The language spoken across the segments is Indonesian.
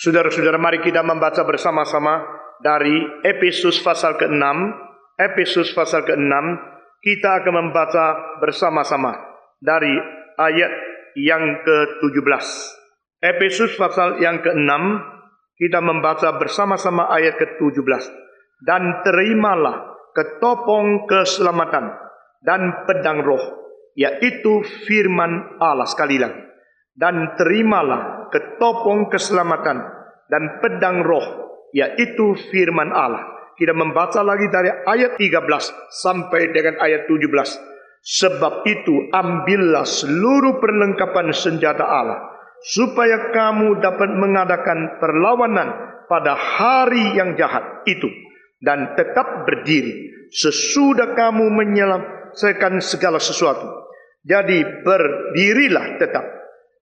Saudara-saudara, mari kita membaca bersama-sama dari Efesus pasal ke-6. Efesus pasal ke-6, kita akan membaca bersama-sama dari ayat yang ke-17. Efesus pasal yang ke-6, kita membaca bersama-sama ayat ke-17. Dan terimalah ketopong keselamatan dan pedang roh, yaitu firman Allah. Sekali lagi. Dan terimalah ketopong keselamatan dan pedang roh, yaitu firman Allah. Kita membaca lagi dari ayat 13 sampai dengan ayat 17. Sebab itu ambillah seluruh perlengkapan senjata Allah, supaya kamu dapat mengadakan perlawanan pada hari yang jahat itu, dan tetap berdiri sesudah kamu menyelesaikan segala sesuatu. Jadi berdirilah tetap,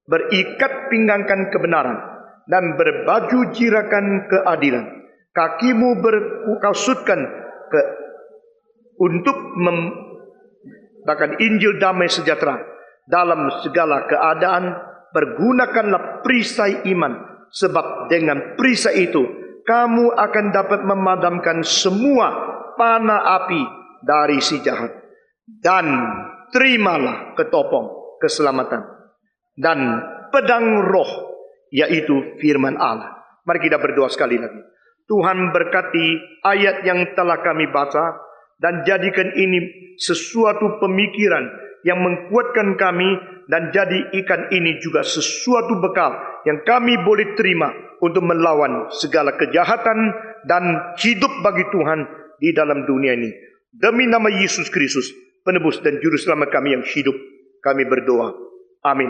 berikat pinggangkan kebenaran, dan berbaju jirakan keadilan. Kakimu berkasutkan untuk membawakan Injil damai sejahtera. Dalam segala keadaan pergunakanlah perisai iman, sebab dengan perisai itu kamu akan dapat memadamkan semua panah api dari si jahat. Dan terimalah ketopong keselamatan dan pedang roh, yaitu firman Allah. Mari kita berdoa sekali lagi. Tuhan berkati ayat yang telah kami baca, dan jadikan ini sesuatu pemikiran yang menguatkan kami, dan jadikan ini juga sesuatu bekal yang kami boleh terima untuk melawan segala kejahatan dan hidup bagi Tuhan di dalam dunia ini. Demi nama Yesus Kristus, penebus dan juru selamat kami yang hidup, kami berdoa. Amin.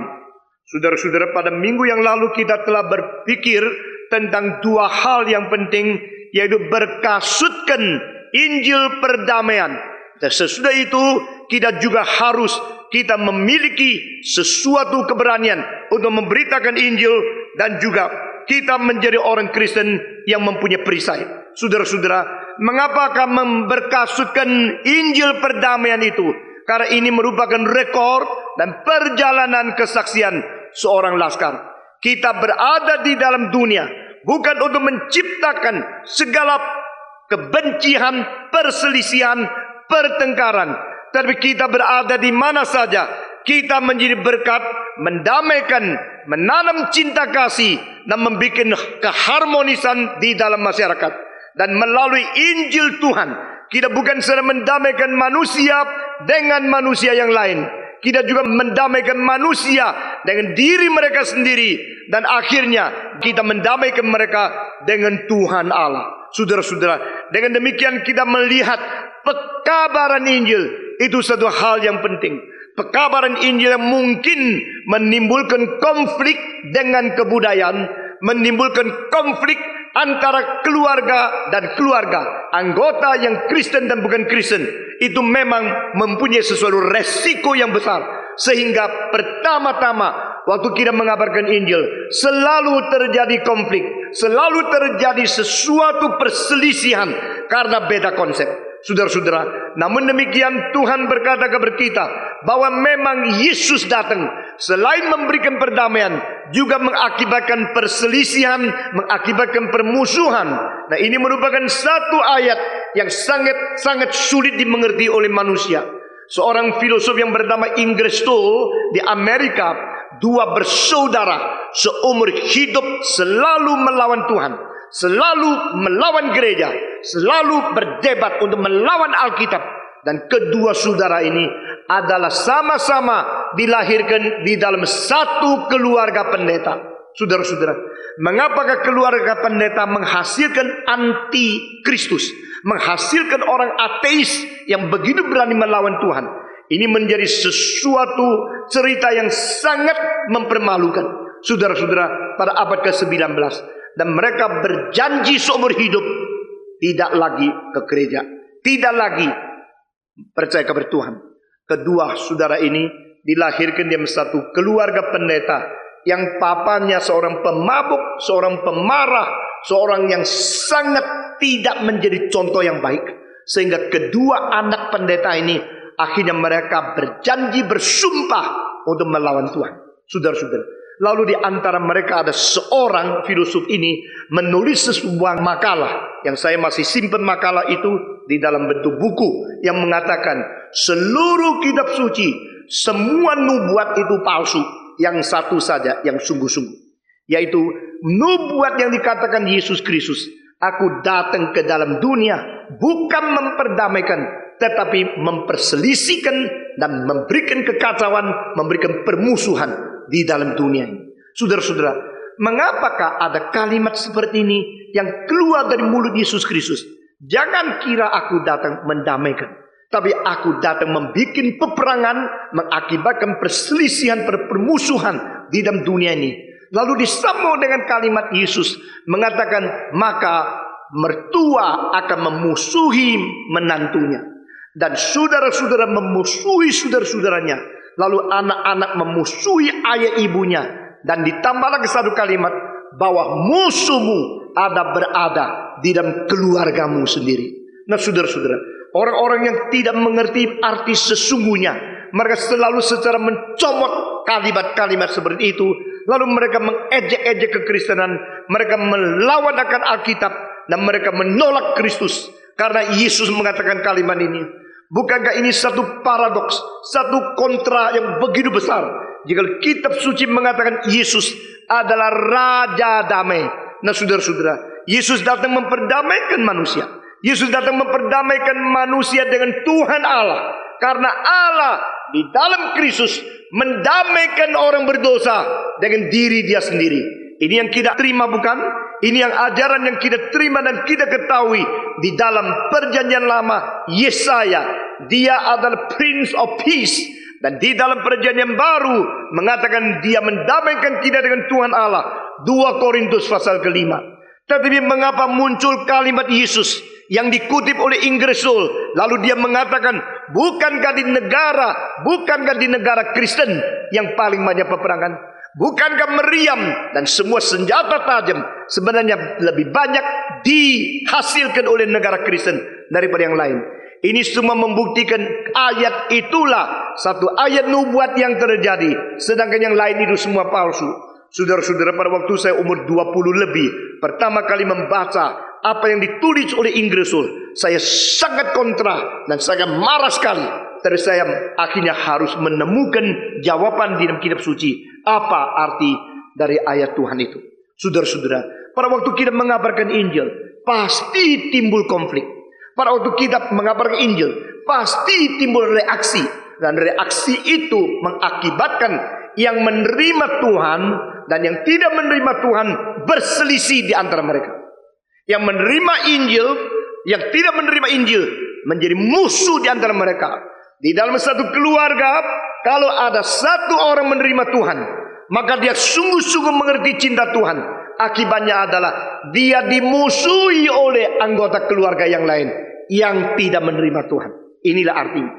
Saudara-saudara, pada minggu yang lalu kita telah berpikir tentang dua hal yang penting, yaitu berkasutkan Injil perdamaian. Dan sesudah itu kita juga harus memiliki sesuatu keberanian untuk memberitakan Injil, dan juga kita menjadi orang Kristen yang mempunyai perisai. Saudara-saudara, mengapakah memberkasutkan Injil perdamaian itu? Karena ini merupakan rekor dan perjalanan kesaksian seorang laskar. Kita berada di dalam dunia bukan untuk menciptakan segala kebencian, perselisihan, pertengkaran, tapi kita berada di mana saja kita menjadi berkat, mendamaikan, menanam cinta kasih, dan membuat keharmonisan di dalam masyarakat. Dan melalui Injil Tuhan, kita bukan sedang mendamaikan manusia dengan manusia yang lain, kita juga mendamaikan manusia dengan diri mereka sendiri, dan akhirnya kita mendamaikan mereka dengan Tuhan Allah. Saudara-saudara, dengan demikian kita melihat pekabaran Injil itu satu hal yang penting. Pekabaran Injil yang mungkin menimbulkan konflik dengan kebudayaan, menimbulkan konflik antara keluarga dan keluarga, anggota yang Kristen dan bukan Kristen. Itu memang mempunyai sesuatu resiko yang besar. Sehingga pertama-tama waktu kita mengabarkan Injil, selalu terjadi konflik, selalu terjadi sesuatu perselisihan karena beda konsep. Saudara-saudara, namun demikian Tuhan berkata kepada kita bahwa memang Yesus datang selain memberikan perdamaian, juga mengakibatkan perselisihan, mengakibatkan permusuhan. Nah, ini merupakan satu ayat yang sangat sulit dimengerti oleh manusia. Seorang filosof yang bernama Inggris di Amerika, dua bersaudara seumur hidup selalu melawan Tuhan, selalu melawan gereja, selalu berdebat untuk melawan Alkitab. Dan kedua saudara ini adalah sama-sama dilahirkan di dalam satu keluarga pendeta. Saudara-saudara, mengapakah keluarga pendeta menghasilkan anti-Kristus, menghasilkan orang ateis yang begitu berani melawan Tuhan? Ini menjadi sesuatu cerita yang sangat mempermalukan. Saudara-saudara, pada abad ke-19, dan mereka berjanji seumur hidup tidak lagi ke gereja, tidak lagi percaya kepada Tuhan. Kedua saudara ini dilahirkan dalam satu keluarga pendeta yang papanya seorang pemabuk, seorang pemarah, seorang yang sangat tidak menjadi contoh yang baik. Sehingga kedua anak pendeta ini akhirnya mereka berjanji, bersumpah untuk melawan Tuhan. Saudara-saudara, Lalu di antara mereka ada seorang filosof ini menulis sebuah makalah, yang saya masih simpan makalah itu di dalam bentuk buku, yang mengatakan seluruh kitab suci, semua nubuat itu palsu. Yang satu saja yang sungguh-sungguh, yaitu nubuat yang dikatakan Yesus Kristus. Aku datang ke dalam dunia bukan memperdamaikan, tetapi memperselisihkan dan memberikan kekacauan, memberikan permusuhan di dalam dunia ini. Saudara-saudara, mengapakah ada kalimat seperti ini yang keluar dari mulut Yesus Kristus? Jangan kira aku datang mendamaikan, tapi aku datang membuat peperangan, mengakibatkan perselisihan, permusuhan di dalam dunia ini. Lalu disambung dengan kalimat Yesus mengatakan, maka mertua akan memusuhi menantunya, dan saudara-saudara memusuhi saudara-saudaranya, lalu anak-anak memusuhi ayah ibunya, dan ditambah lagi satu kalimat, bahwa musuhmu berada di dalam keluargamu sendiri. Nah saudara-saudara, orang-orang yang tidak mengerti arti sesungguhnya, mereka selalu secara mencomot kalimat-kalimat seperti itu. Lalu mereka mengejek-ejek kekristenan, mereka melawan akan Alkitab, dan mereka menolak Kristus. Karena Yesus mengatakan kalimat ini. Bukankah ini satu paradoks, satu kontra yang begitu besar? Jika kitab suci mengatakan Yesus adalah Raja Damai. Nah saudara-saudara, Yesus datang memperdamaikan manusia. Yesus datang memperdamaikan manusia dengan Tuhan Allah. Karena Allah di dalam Kristus mendamaikan orang berdosa dengan diri dia sendiri. Ini yang kita terima bukan? Ini yang ajaran yang kita terima dan kita ketahui di dalam perjanjian lama. Yesaya, dia adalah Prince of Peace. Dan di dalam perjanjian baru mengatakan dia mendamaikan kita dengan Tuhan Allah. 2 Korintus pasal ke-5. Tetapi mengapa muncul kalimat Yesus yang dikutip oleh Inggrisol, lalu dia mengatakan, bukankah di negara Kristen yang paling banyak peperangan? Bukankah meriam dan semua senjata tajam sebenarnya lebih banyak dihasilkan oleh negara Kristen daripada yang lain? Ini semua membuktikan ayat itulah satu ayat nubuat yang terjadi, sedangkan yang lain itu semua palsu. Saudara-saudara, pada waktu saya umur 20 lebih, pertama kali membaca apa yang ditulis oleh Inggrisol, saya sangat kontra dan sangat marah sekali. Terus saya akhirnya harus menemukan jawaban di dalam kitab suci. Apa arti dari ayat Tuhan itu? Saudara-saudara, pada waktu kita mengabarkan Injil, pasti timbul konflik. Pada waktu kita mengabarkan Injil, pasti timbul reaksi. Dan reaksi itu mengakibatkan yang menerima Tuhan dan yang tidak menerima Tuhan berselisih di antara mereka. Yang menerima Injil, yang tidak menerima Injil menjadi musuh di antara mereka. Di dalam satu keluarga, kalau ada satu orang menerima Tuhan, maka dia sungguh-sungguh mengerti cinta Tuhan. Akibatnya adalah dia dimusuhi oleh anggota keluarga yang lain yang tidak menerima Tuhan. Inilah artinya,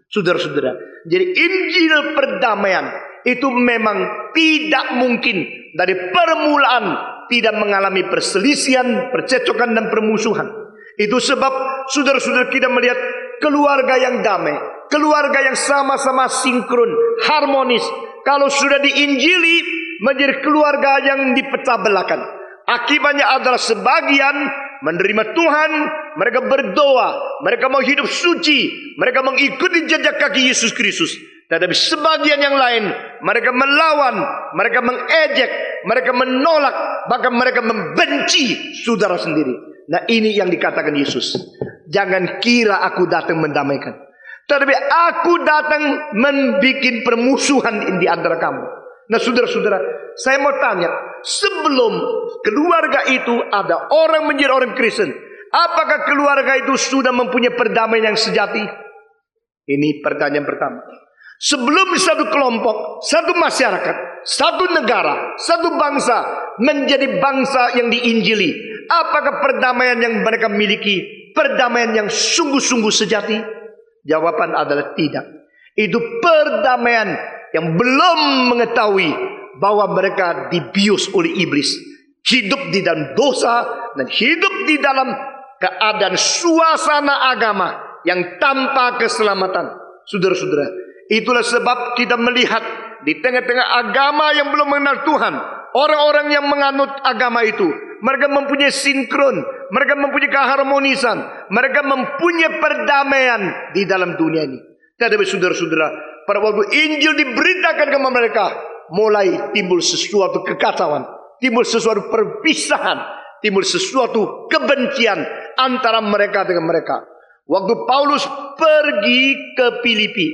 saudara-saudara. Jadi Injil perdamaian itu memang tidak mungkin dari permulaan tidak mengalami perselisihan, percecokan dan permusuhan. Itu sebab saudara-saudara kita melihat keluarga yang damai, keluarga yang sama-sama sinkron, harmonis. Kalau sudah diinjili menjadi keluarga yang dipecah belahkan. Akibatnya adalah sebagian menerima Tuhan, mereka berdoa, mereka mau hidup suci, mereka mengikuti jejak kaki Yesus Kristus. Tetapi sebagian yang lain, mereka melawan, mereka mengejek, mereka menolak, bahkan mereka membenci saudara sendiri. Nah ini yang dikatakan Yesus. Jangan kira aku datang mendamaikan, tetapi aku datang membuat permusuhan di antara kamu. Nah saudara-saudara, saya mau tanya, sebelum keluarga itu ada orang menjadi orang Kristen, apakah keluarga itu sudah mempunyai perdamaian yang sejati? Ini pertanyaan pertama. Sebelum satu kelompok, satu masyarakat, satu negara, satu bangsa menjadi bangsa yang diinjili, apakah perdamaian yang mereka miliki perdamaian yang sungguh-sungguh sejati? Jawaban adalah tidak. Itu perdamaian yang belum mengetahui bahwa mereka dibius oleh iblis, hidup di dalam dosa dan hidup di dalam keadaan suasana agama yang tanpa keselamatan. Saudara-saudara, itulah sebab kita melihat di tengah-tengah agama yang belum mengenal Tuhan, orang-orang yang menganut agama itu, mereka mempunyai sinkron, mereka mempunyai keharmonisan, mereka mempunyai perdamaian di dalam dunia ini. Tetapi saudara-saudara, pada waktu Injil diberitakan kepada mereka, mulai timbul sesuatu kekacauan, timbul sesuatu perpisahan, timbul sesuatu kebencian antara mereka dengan mereka. Waktu Paulus pergi ke Filipi,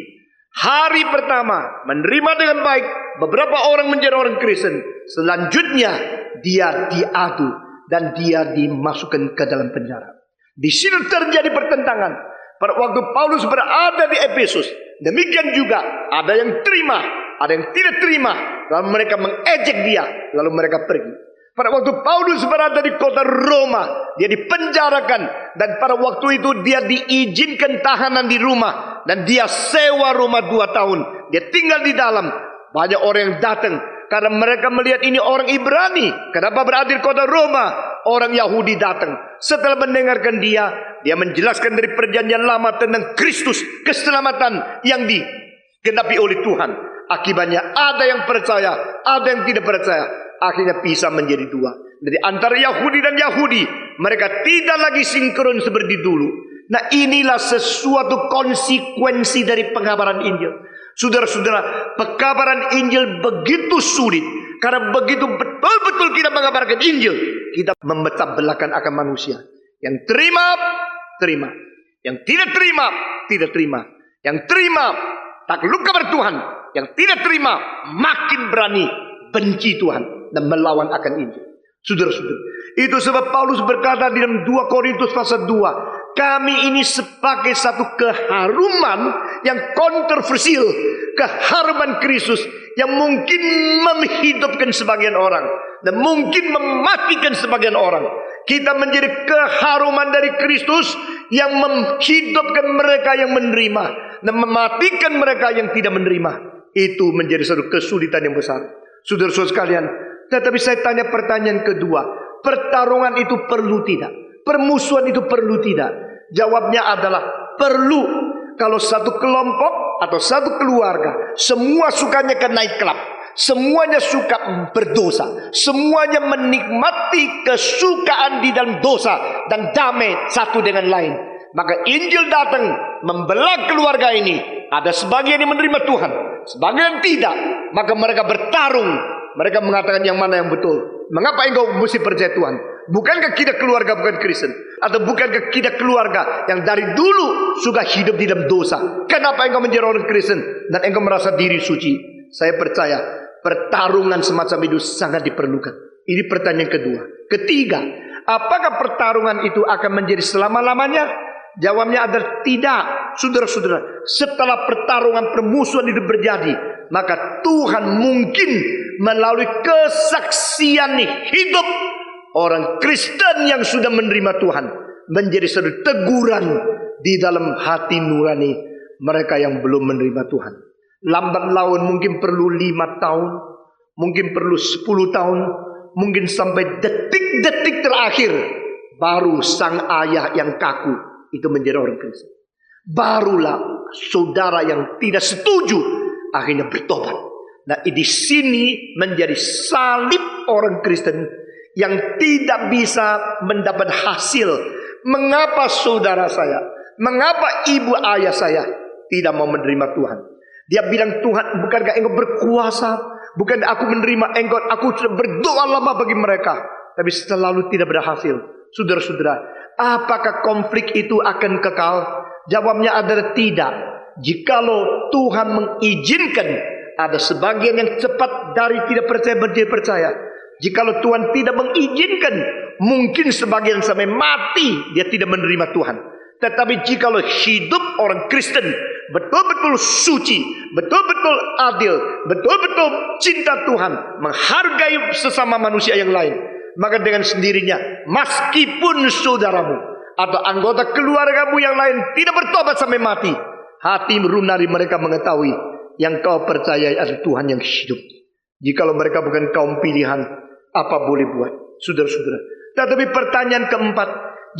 hari pertama menerima dengan baik beberapa orang menjadi orang Kristen. Selanjutnya dia diadu dan dia dimasukkan ke dalam penjara. Di sini terjadi pertentangan. Pada waktu Paulus berada di Efesus, demikian juga ada yang terima, ada yang tidak terima. Lalu mereka mengejek dia, lalu mereka pergi. Pada waktu Paulus berada di kota Roma, dia dipenjarakan, dan pada waktu itu dia diizinkan tahanan di rumah, dan dia sewa rumah 2 tahun. Dia tinggal di dalam. Banyak orang yang datang karena mereka melihat ini orang Ibrani. Kenapa berada di kota Roma? Orang Yahudi datang. Setelah mendengarkan dia menjelaskan dari perjanjian lama tentang Kristus, keselamatan yang digenapi oleh Tuhan. Akibatnya ada yang percaya, ada yang tidak percaya. Akhirnya pisah menjadi 2. Dari antara Yahudi dan Yahudi, mereka tidak lagi sinkron seperti dulu. Nah, inilah sesuatu konsekuensi dari pengabaran Injil. Saudara-saudara, pengabaran Injil begitu sulit. Karena begitu betul-betul kita mengabarkan Injil, kita memecah belahkan akan manusia. Yang terima. Yang tidak terima, tidak terima. Yang terima, takluk kepada Tuhan. Yang tidak terima, makin berani benci Tuhan dan melawan akan Injil. Saudara-saudara, itu sebab Paulus berkata di dalam 2 Korintus pasal 2, kami ini sebagai satu keharuman yang kontroversial, keharuman Kristus yang mungkin menghidupkan sebagian orang dan mungkin mematikan sebagian orang. Kita menjadi keharuman dari Kristus yang menghidupkan mereka yang menerima dan mematikan mereka yang tidak menerima. Itu menjadi satu kesulitan yang besar, saudara-saudara sekalian. Tetapi saya tanya pertanyaan kedua, pertarungan itu perlu tidak? Permusuhan itu perlu tidak? Jawabnya adalah perlu. Kalau satu kelompok atau satu keluarga semua sukanya ke night club, semuanya suka berdosa, semuanya menikmati kesukaan di dalam dosa dan damai satu dengan lain, maka Injil datang membelah keluarga ini. Ada sebagian yang menerima Tuhan, sebagian tidak. Maka mereka bertarung. Mereka mengatakan yang mana yang betul. Mengapa engkau mesti percaya Tuhan? Bukankah kita keluarga bukan Kristen? Atau bukankah kita keluarga yang dari dulu suka hidup di dalam dosa? Kenapa engkau menjadi orang Kristen dan engkau merasa diri suci? Saya percaya pertarungan semacam itu sangat diperlukan. Ini pertanyaan kedua. Ketiga, apakah pertarungan itu akan menjadi selama-lamanya? Jawabnya adalah tidak. Saudara-saudara, setelah pertarungan permusuhan itu terjadi, maka Tuhan mungkin melalui kesaksian hidup orang Kristen yang sudah menerima Tuhan menjadi satu teguran di dalam hati nurani mereka yang belum menerima Tuhan. Lambat laun mungkin perlu 5 tahun, mungkin perlu 10 tahun, mungkin sampai detik-detik terakhir baru sang ayah yang kaku itu menjadi orang Kristen. Barulah saudara yang tidak setuju akhirnya bertobat. Nah, di sini menjadi salib orang Kristen yang tidak bisa mendapat hasil. Mengapa saudara saya, mengapa ibu ayah saya tidak mau menerima Tuhan? Dia bilang, Tuhan, bukankah engkau berkuasa? Bukan aku menerima engkau, aku sudah berdoa lama bagi mereka, tapi selalu tidak berhasil. Saudara-saudara, apakah konflik itu akan kekal? Jawabnya adalah tidak. Jikalau Tuhan mengizinkan ada sebagian yang cepat dari tidak percaya menjadi percaya. Jikalau Tuhan tidak mengizinkan, mungkin sebagian sampai mati dia tidak menerima Tuhan. Tetapi jikalau hidup orang Kristen betul-betul suci, betul-betul adil, betul-betul cinta Tuhan, menghargai sesama manusia yang lain, maka dengan sendirinya, meskipun saudaramu atau anggota keluargamu yang lain tidak bertobat sampai mati, hati runari mereka mengetahui yang kau percaya adalah Tuhan yang hidup. Jikalau mereka bukan kaum pilihan, apa boleh buat, saudara-saudara? Tetapi pertanyaan keempat,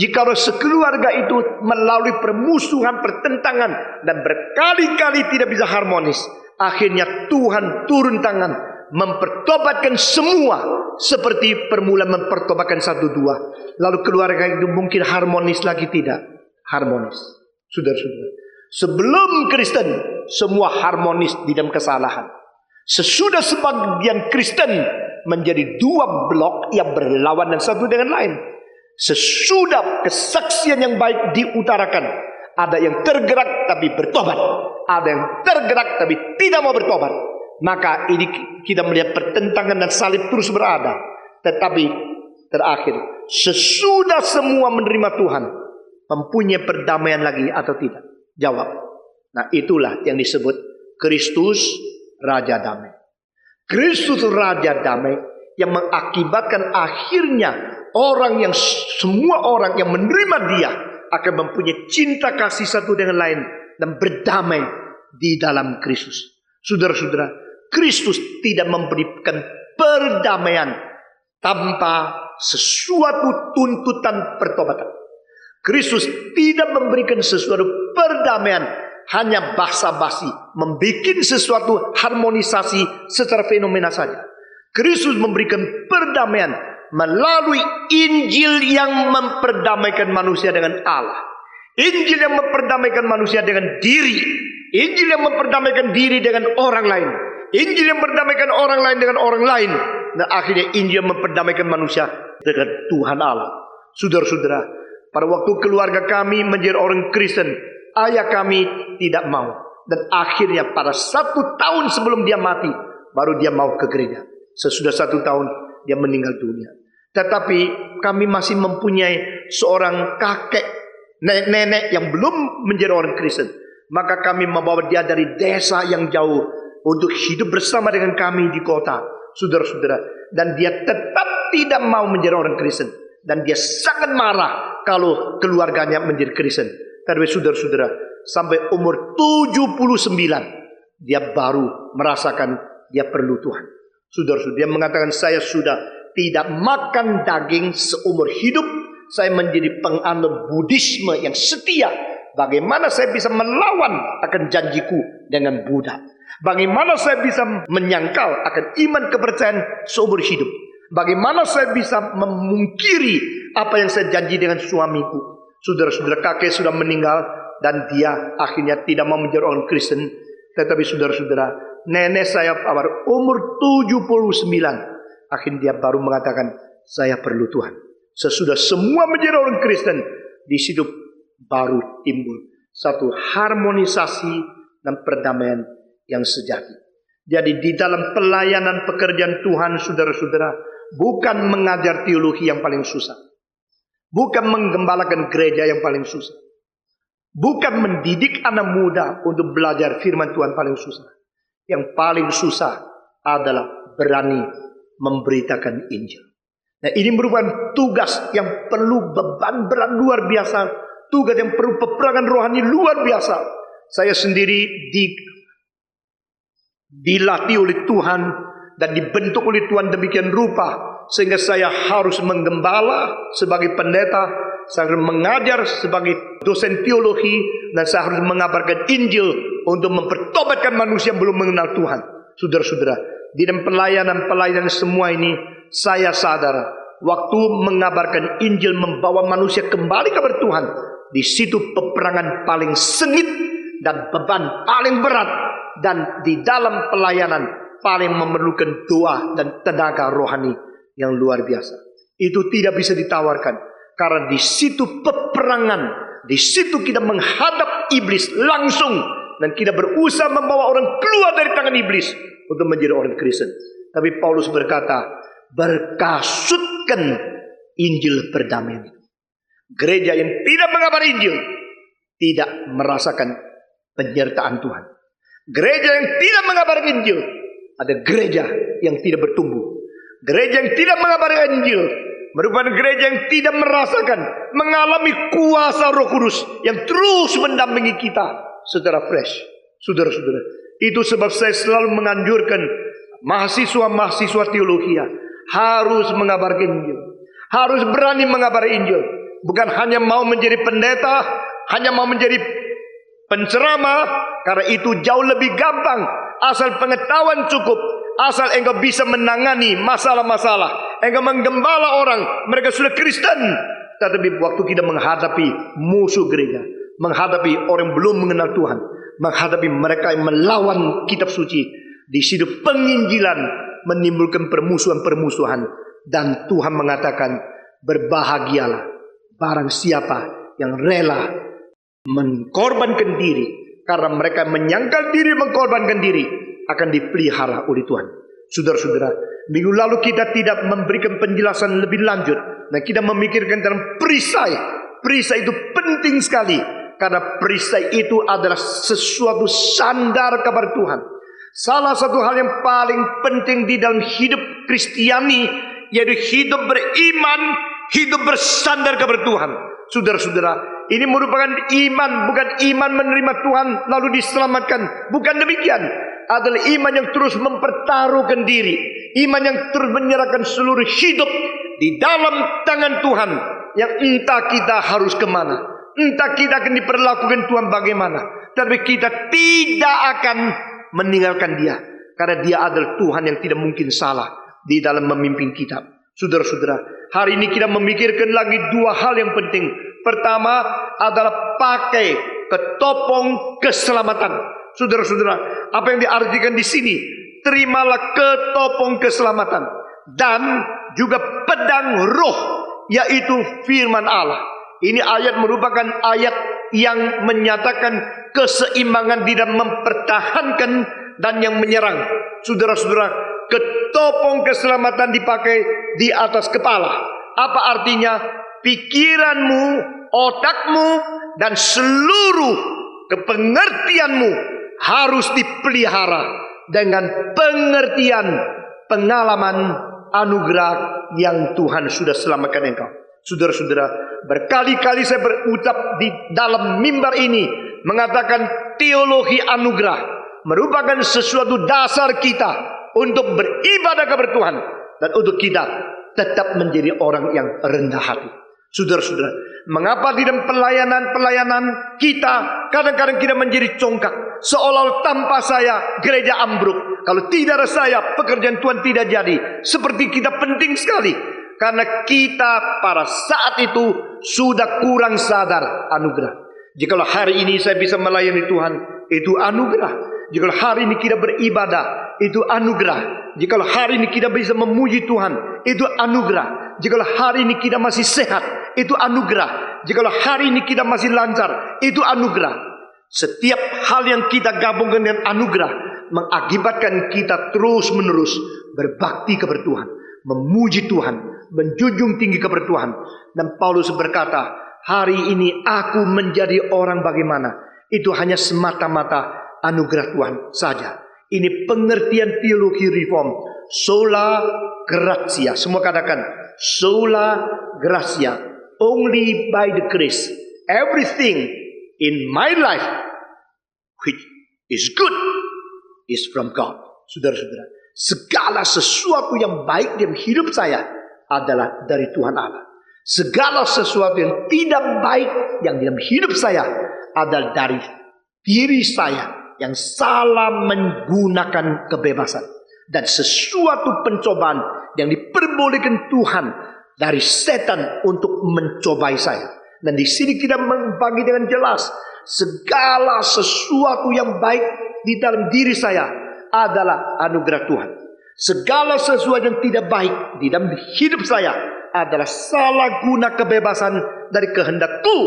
jikalau sekeluarga itu melalui permusuhan, pertentangan, dan berkali-kali tidak bisa harmonis, Akhirnya Tuhan turun tangan, mempertobatkan semua seperti permulaan mempertobatkan 1-2. Lalu keluarga itu mungkin harmonis lagi? Tidak harmonis. Saudara-saudara, sebelum Kristen semua harmonis di dalam kesalahan. Sesudah sebagian Kristen menjadi 2 blok yang berlawanan satu dengan lain. Sesudah kesaksian yang baik diutarakan, ada yang tergerak tapi bertobat, ada yang tergerak tapi tidak mau bertobat. Maka ini kita melihat pertentangan dan salib terus berada. Tetapi terakhir, sesudah semua menerima Tuhan, mempunyai perdamaian lagi atau tidak? Jawab. Nah, itulah yang disebut Kristus Raja Damai. Kristus Raja Damai yang mengakibatkan akhirnya semua orang yang menerima Dia akan mempunyai cinta kasih satu dengan lain dan berdamai di dalam Kristus. Saudara-saudara, Kristus tidak memberikan perdamaian tanpa sesuatu tuntutan pertobatan. Kristus tidak memberikan sesuatu perdamaian hanya basa-basi, membuat sesuatu harmonisasi secara fenomena saja. Kristus memberikan perdamaian melalui Injil yang memperdamaikan manusia dengan Allah. Injil yang memperdamaikan manusia dengan diri. Injil yang memperdamaikan diri dengan orang lain. Injil yang memperdamaikan orang lain dengan orang lain. Dan akhirnya Injil yang memperdamaikan manusia dengan Tuhan Allah. Saudara-saudara, pada waktu keluarga kami menjadi orang Kristen, ayah kami tidak mau. Dan akhirnya pada 1 tahun sebelum dia mati, baru dia mau ke gereja. Sesudah 1 tahun dia meninggal dunia. Tetapi kami masih mempunyai seorang kakek, nenek yang belum menjadi orang Kristen. Maka kami membawa dia dari desa yang jauh untuk hidup bersama dengan kami di kota, saudara-saudara. Dan dia tetap tidak mau menjadi orang Kristen. Dan dia sangat marah kalau keluarganya menjadi Kristen. Tapi saudara-saudara, sampai umur 79 dia baru merasakan dia perlu Tuhan. Saudara-saudara, dia mengatakan, saya sudah tidak makan daging seumur hidup. Saya menjadi penganut Buddhisme yang setia. Bagaimana saya bisa melawan akan janjiku dengan Buddha? Bagaimana saya bisa menyangkal akan iman kepercayaan seumur hidup? Bagaimana saya bisa memungkiri apa yang saya janji dengan suamiku? Saudara-saudara, kakek sudah meninggal dan dia akhirnya tidak mau menjadi orang Kristen. Tetapi saudara-saudara, nenek saya pada umur 79, akhirnya dia baru mengatakan, saya perlu Tuhan. Sesudah semua menjadi orang Kristen, di situ baru timbul satu harmonisasi dan perdamaian yang sejati. Jadi di dalam pelayanan pekerjaan Tuhan, saudara-saudara, bukan mengajar teologi yang paling susah. Bukan menggembalakan gereja yang paling susah. Bukan mendidik anak muda untuk belajar firman Tuhan paling susah. Yang paling susah adalah berani memberitakan Injil. Nah, ini merupakan tugas yang perlu beban berat luar biasa. Tugas yang perlu peperangan rohani luar biasa. Saya sendiri dilatih oleh Tuhan dan dibentuk oleh Tuhan demikian rupa, sehingga saya harus menggembala sebagai pendeta, saya harus mengajar sebagai dosen teologi, dan saya harus mengabarkan Injil untuk mempertobatkan manusia yang belum mengenal Tuhan. Saudara-saudara, di dalam pelayanan semua ini, saya sadar waktu mengabarkan Injil, membawa manusia kembali kepada Tuhan, di situ peperangan paling sengit dan beban paling berat, dan di dalam pelayanan paling memerlukan doa dan tenaga rohani yang luar biasa. Itu tidak bisa ditawarkan, karena di situ peperangan, di situ kita menghadap iblis langsung, dan kita berusaha membawa orang keluar dari tangan iblis untuk menjadi orang Kristen. Tapi Paulus berkata, berkasutkan Injil perdamaian itu. Gereja yang tidak mengabar Injil tidak merasakan penyertaan Tuhan. Gereja yang tidak mengabar Injil, ada gereja yang tidak bertumbuh. Gereja yang tidak mengabar Injil merupakan gereja yang tidak merasakan, mengalami kuasa Roh Kudus yang terus mendampingi kita secara fresh. Saudara-saudara, itu sebab saya selalu menganjurkan mahasiswa-mahasiswa teologi harus mengabarkan Injil, harus berani mengabar Injil. Bukan hanya mau menjadi pendeta, hanya mau menjadi penceramah, karena itu jauh lebih gampang. asal pengetahuan cukup, asal engkau bisa menangani masalah-masalah, engkau menggembala orang, mereka sudah Kristen. Tetapi waktu kita menghadapi musuh gereja, menghadapi orang yang belum mengenal Tuhan, menghadapi mereka yang melawan kitab suci, di situ penginjilan menimbulkan permusuhan-permusuhan. Dan Tuhan mengatakan, berbahagialah barang siapa yang rela mengkorbankan diri, karena mereka menyangkal diri mengkorbankan diri akan dipelihara oleh Tuhan. Saudara-saudara, minggu lalu kita tidak memberikan penjelasan lebih lanjut. Nah, kita memikirkan dalam perisai. Perisai itu penting sekali, karena perisai itu adalah sesuatu sandar kabar Tuhan. Salah satu hal yang paling penting di dalam hidup Kristiani, yaitu hidup beriman, hidup bersandar kabar Tuhan. Saudara-saudara, ini merupakan iman, bukan iman menerima Tuhan lalu diselamatkan. Bukan demikian. Adalah iman yang terus mempertaruhkan diri, iman yang terus menyerahkan seluruh hidup di dalam tangan Tuhan, yang entah kita harus kemana, entah kita akan diperlakukan Tuhan bagaimana, tapi kita tidak akan meninggalkan Dia, karena Dia adalah Tuhan yang tidak mungkin salah di dalam memimpin kita. Saudara-saudara, hari ini kita memikirkan lagi dua hal yang penting. Pertama adalah pakai ketopong keselamatan. Saudara-saudara, apa yang diartikan di sini? Terimalah ketopong keselamatan dan juga pedang roh, yaitu firman Allah. Ini ayat merupakan ayat yang menyatakan keseimbangan di dalam mempertahankan dan yang menyerang. Saudara-saudara, ketopong keselamatan dipakai di atas kepala. Apa artinya? Pikiranmu, otakmu, dan seluruh kepengertianmu harus dipelihara dengan pengertian, pengalaman, anugerah yang Tuhan sudah selamatkan engkau. Saudara-saudara, berkali-kali saya berucap di dalam mimbar ini, mengatakan teologi anugerah merupakan sesuatu dasar kita untuk beribadah kepada Tuhan, dan untuk kita tetap menjadi orang yang rendah hati. Saudara-saudara, mengapa di dalam pelayanan kita kadang-kadang kita menjadi congkak, seolah tanpa saya gereja ambruk, kalau tidak ada saya pekerjaan Tuhan tidak jadi. Seperti kita penting sekali, karena kita pada saat itu sudah kurang sadar anugerah. Jikalau hari ini saya bisa melayani Tuhan, itu anugerah. Jikalau hari ini kita beribadah, itu anugerah. Jikalau hari ini kita bisa memuji Tuhan, itu anugerah. Jikalau hari ini kita masih sehat, itu anugerah. Jikalau hari ini kita masih lancar, itu anugerah. Setiap hal yang kita gabungkan dengan anugerah mengakibatkan kita terus-menerus berbakti kepada Tuhan, memuji Tuhan, menjunjung tinggi kepada Tuhan. Dan Paulus berkata, hari ini aku menjadi orang bagaimana? Itu hanya semata-mata anugerah Tuhan saja. Ini pengertian teologi reform. Sola gratia. Semua katakan sola gratia. Only by the grace. Everything in my life which is good is from God. Saudara-saudara, segala sesuatu yang baik dalam hidup saya adalah dari Tuhan Allah. Segala sesuatu yang tidak baik yang dalam hidup saya adalah dari diri saya yang salah menggunakan kebebasan. Dan sesuatu pencobaan yang diperbolehkan Tuhan dari setan untuk mencobai saya. Dan di sini kita membagi dengan jelas, segala sesuatu yang baik di dalam diri saya adalah anugerah Tuhan. Segala sesuatu yang tidak baik di dalam hidup saya adalah salah guna kebebasan dari kehendakku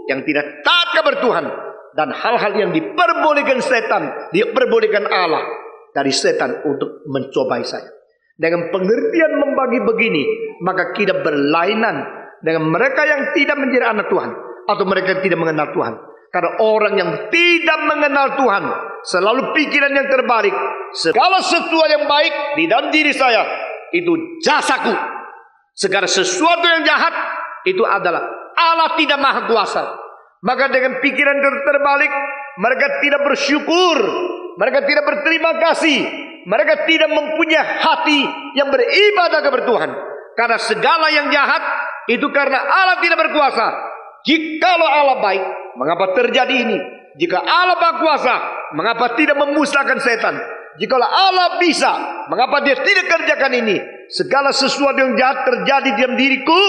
yang tidak taat kepada Tuhan. Dan hal-hal yang diperbolehkan setan, diperbolehkan Allah dari setan untuk mencobai saya. Dengan pengertian membagi begini, maka kita berlainan dengan mereka yang tidak menjadi anak Tuhan, atau mereka yang tidak mengenal Tuhan. Karena orang yang tidak mengenal Tuhan selalu pikiran yang terbalik. Segala sesuatu yang baik di dalam diri saya itu jasaku. Segala sesuatu yang jahat itu adalah Allah tidak maha kuasa. Maka dengan pikiran terbalik, mereka tidak bersyukur, mereka tidak berterima kasih, mereka tidak mempunyai hati yang beribadah kepada Tuhan. Karena segala yang jahat itu karena Allah tidak berkuasa. Jikalau Allah baik, mengapa terjadi ini? Jika Allah berkuasa, mengapa tidak memusnahkan setan? jikalau Allah bisa, mengapa dia tidak kerjakan ini? Segala sesuatu yang jahat terjadi di dalam diriku,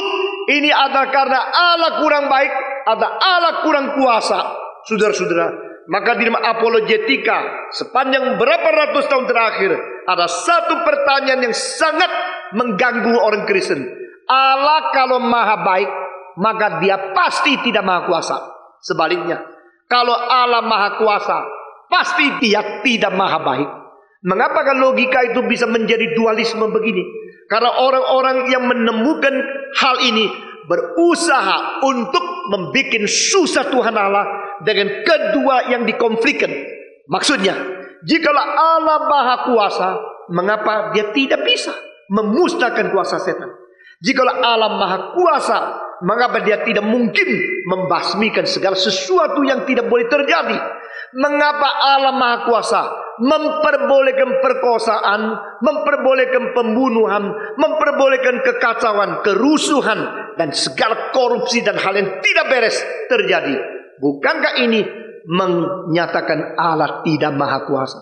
ini adalah karena Allah kurang baik, atau Allah kurang kuasa. Saudara-saudara, maka di dalam apologetika sepanjang berapa ratus tahun terakhir, ada satu pertanyaan yang sangat mengganggu orang Kristen. Allah kalau maha baik, maka dia pasti tidak maha kuasa. Sebaliknya, kalau Allah maha kuasa, pasti dia tidak maha baik. Mengapa logika itu bisa menjadi dualisme begini? Karena orang-orang yang menemukan hal ini berusaha untuk membuat susah Tuhan Allah dengan kedua yang dikonflikkan. Maksudnya, jikalau Allah maha kuasa, mengapa dia tidak bisa memusnahkan kuasa setan? Jikalau Allah maha kuasa, mengapa dia tidak mungkin membasmikan segala sesuatu yang tidak boleh terjadi? Mengapa Allah maha kuasa memperbolehkan perkosaan, memperbolehkan pembunuhan, memperbolehkan kekacauan, kerusuhan, dan segala korupsi dan hal yang tidak beres terjadi? Bukankah ini menyatakan Allah tidak maha kuasa?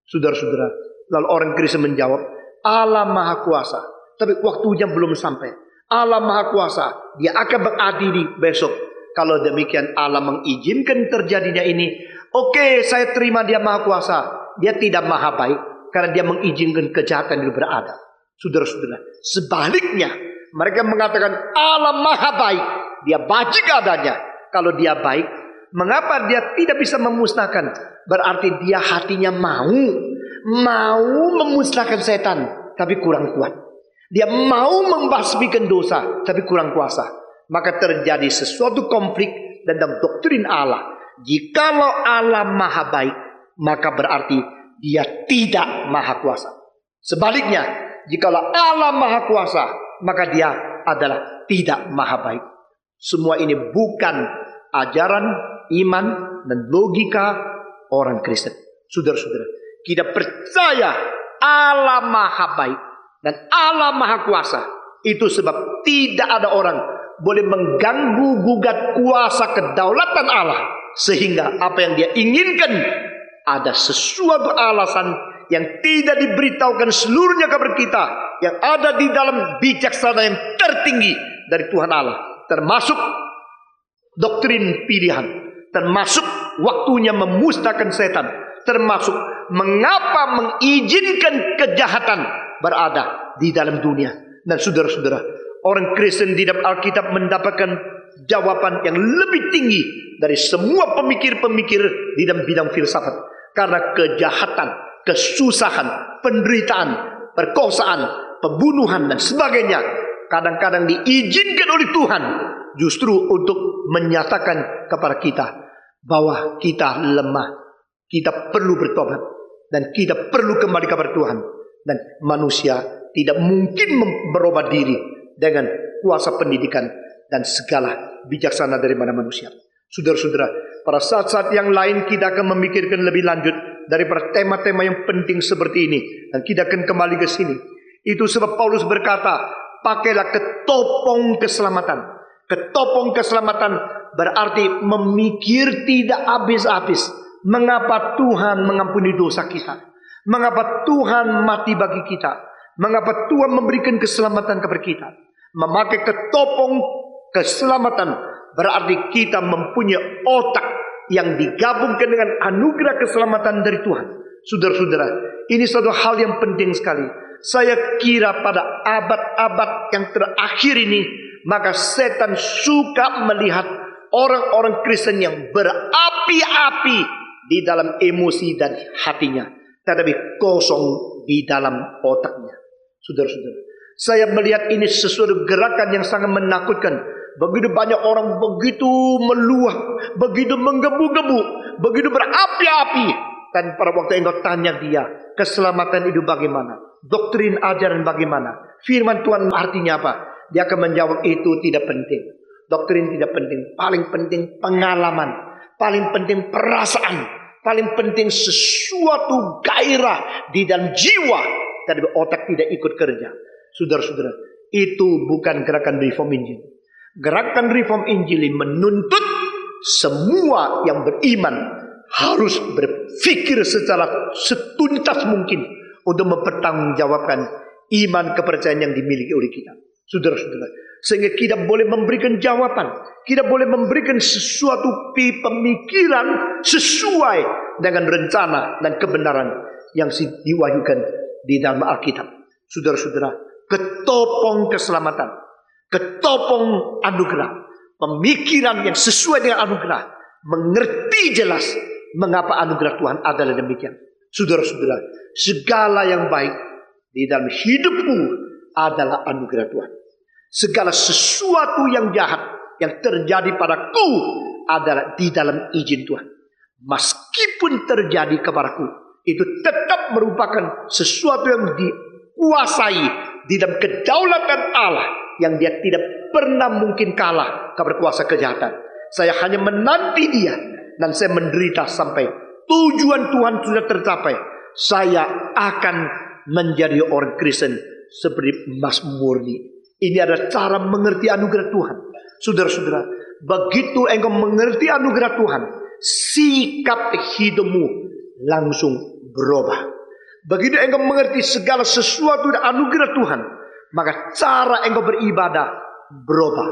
Saudara-saudara, lalu orang Kristen menjawab, Allah maha kuasa, tapi waktunya belum sampai. Allah maha kuasa, dia akan mengadili besok. Kalau demikian Allah mengizinkan terjadinya ini, oke, saya terima dia maha kuasa. Dia tidak maha baik karena dia mengizinkan kejahatan itu berada. Saudara-saudara, sebaliknya mereka mengatakan Allah maha baik, dia bajik adanya. Kalau dia baik, mengapa dia tidak bisa memusnahkan? Berarti dia hatinya mau memusnahkan setan, tapi kurang kuat. Dia mau membasmikan dosa, tapi kurang kuasa. Maka terjadi sesuatu konflik dalam doktrin Allah. Jikalau Allah maha baik, maka berarti dia tidak maha kuasa. Sebaliknya, jikalau Allah maha kuasa, maka dia adalah tidak maha baik. Semua ini bukan ajaran iman dan logika orang Kristen. Saudara-saudara, kita percaya Allah maha baik dan Allah maha kuasa. Itu sebab tidak ada orang boleh mengganggu gugat kuasa kedaulatan Allah, sehingga apa yang dia inginkan ada sesuatu alasan yang tidak diberitahukan seluruhnya kepada kita, yang ada di dalam bijaksana yang tertinggi dari Tuhan Allah, termasuk doktrin pilihan, termasuk waktunya memusnahkan setan, termasuk mengapa mengizinkan kejahatan berada di dalam dunia. Dan saudara-saudara, orang Kristen di dalam Alkitab mendapatkan jawaban yang lebih tinggi dari semua pemikir-pemikir di dalam bidang filsafat. Karena kejahatan, kesusahan, penderitaan, perkosaan, pembunuhan dan sebagainya kadang-kadang diizinkan oleh Tuhan justru untuk menyatakan kepada kita bahwa kita lemah, kita perlu bertobat, dan kita perlu kembali kepada Tuhan. Dan manusia tidak mungkin berubah diri dengan kuasa pendidikan dan segala bijaksana dari mana manusia. Saudara-saudara, pada saat-saat yang lain kita akan memikirkan lebih lanjut daripada tema-tema yang penting seperti ini, dan kita akan kembali ke sini. Itu sebab Paulus berkata, pakailah ketopong keselamatan. Ketopong keselamatan berarti memikir tidak habis-habis mengapa Tuhan mengampuni dosa kita, mengapa Tuhan mati bagi kita, mengapa Tuhan memberikan keselamatan kepada kita. Memakai ketopong keselamatan berarti kita mempunyai otak yang digabungkan dengan anugerah keselamatan dari Tuhan. Saudara-saudara, ini suatu hal yang penting sekali. Saya kira pada abad-abad yang terakhir ini, maka setan suka melihat orang-orang Kristen yang berapi-api di dalam emosi dan hatinya, tetapi kosong di dalam otaknya. Saudara-saudara, saya melihat ini sesuatu gerakan yang sangat menakutkan. Begitu banyak orang begitu meluap, begitu menggebu-gebu, begitu berapi-api. Dan pada waktu engkau tanya dia, keselamatan itu bagaimana? Doktrin ajaran bagaimana? Firman Tuhan artinya apa? Dia akan menjawab itu tidak penting. Doktrin tidak penting. Paling penting pengalaman. Paling penting perasaan. Paling penting sesuatu gairah di dalam jiwa. Tapi otak tidak ikut kerja. Saudara-saudara, itu bukan gerakan reform Injil. Gerakan reform Injil menuntut semua yang beriman harus berpikir secara setuntas mungkin untuk mempertanggungjawabkan iman kepercayaan yang dimiliki oleh kita. Saudara-saudara, sehingga kita boleh memberikan jawaban, kita boleh memberikan sesuatu pemikiran sesuai dengan rencana dan kebenaran yang diwahyukan di dalam Alkitab. Saudara-saudara, ketopong keselamatan, ketopong anugerah, pemikiran yang sesuai dengan anugerah, mengerti jelas mengapa anugerah Tuhan adalah demikian. Saudara-saudara, segala yang baik di dalam hidupmu adalah anugerah Tuhan. Segala sesuatu yang jahat yang terjadi padaku adalah di dalam izin Tuhan. Meskipun terjadi kepadaku, itu tetap merupakan sesuatu yang dikuasai di dalam kedaulatan Allah, yang dia tidak pernah mungkin kalah kepada kuasa kejahatan. Saya hanya menanti dia, dan saya menderita sampai tujuan Tuhan sudah tercapai. Saya akan menjadi orang Kristen seperti Mas Murni. Ini adalah cara mengerti anugerah Tuhan. Saudara-saudara, begitu engkau mengerti anugerah Tuhan, sikap hidupmu langsung berubah. Begitu engkau mengerti segala sesuatu dari anugerah Tuhan, maka cara engkau beribadah berubah.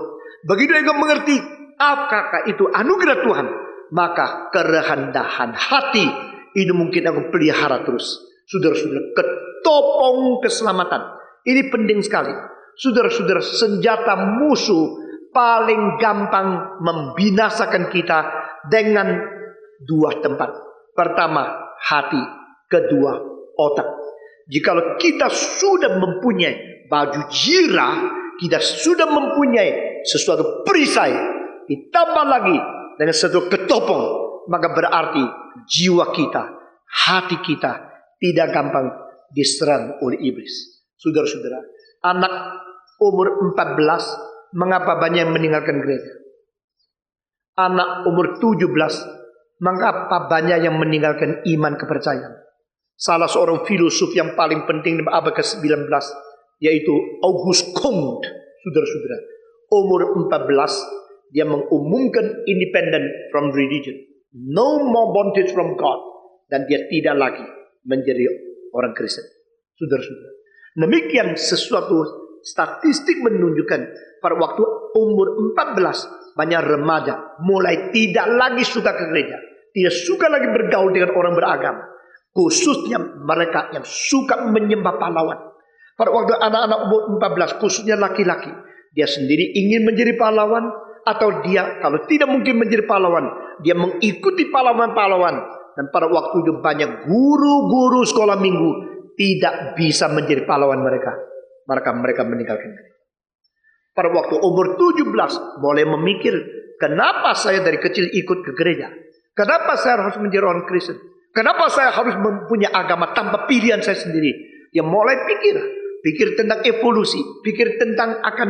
Begitu engkau mengerti apakah itu anugerah Tuhan, maka kerendahan hati itu mungkin engkau pelihara terus. Saudara-saudara, ketopong keselamatan ini penting sekali. Saudara-saudara, senjata musuh paling gampang membinasakan kita dengan dua tempat. Pertama, hati. Kedua, otak. Jikalau kita sudah mempunyai baju zirah, kita sudah mempunyai sesuatu perisai, ditambah lagi dengan sesuatu ketopong, maka berarti jiwa kita, hati kita tidak gampang diserang oleh iblis. Saudara-saudara, anak umur 14, mengapa banyak yang meninggalkan gereja? Anak umur 17, mengapa banyak yang meninggalkan iman kepercayaan? Salah seorang filosof yang paling penting di abad ke-19, yaitu Auguste Comte, saudara-saudara, umur 14, dia mengumumkan independent from religion, no more bondage from God, dan dia tidak lagi menjadi orang Kristen. Saudara-saudara, demikian sesuatu statistik menunjukkan pada waktu umur 14, banyak remaja mulai tidak lagi suka ke gereja, tidak suka lagi bergaul dengan orang beragama, khususnya mereka yang suka menyembah pahlawan. Pada waktu anak-anak umur 14, khususnya laki-laki, dia sendiri ingin menjadi pahlawan, atau dia kalau tidak mungkin menjadi pahlawan, dia mengikuti pahlawan-pahlawan. Dan pada waktu itu banyak guru-guru sekolah minggu tidak bisa menjadi pahlawan mereka. Maka mereka meninggalkan gereja. Pada waktu umur 17, mulai memikir, kenapa saya dari kecil ikut ke gereja? Kenapa saya harus menjadi orang Kristen? Kenapa saya harus mempunyai agama tanpa pilihan saya sendiri? Dia mulai pikir tentang evolusi, pikir tentang akan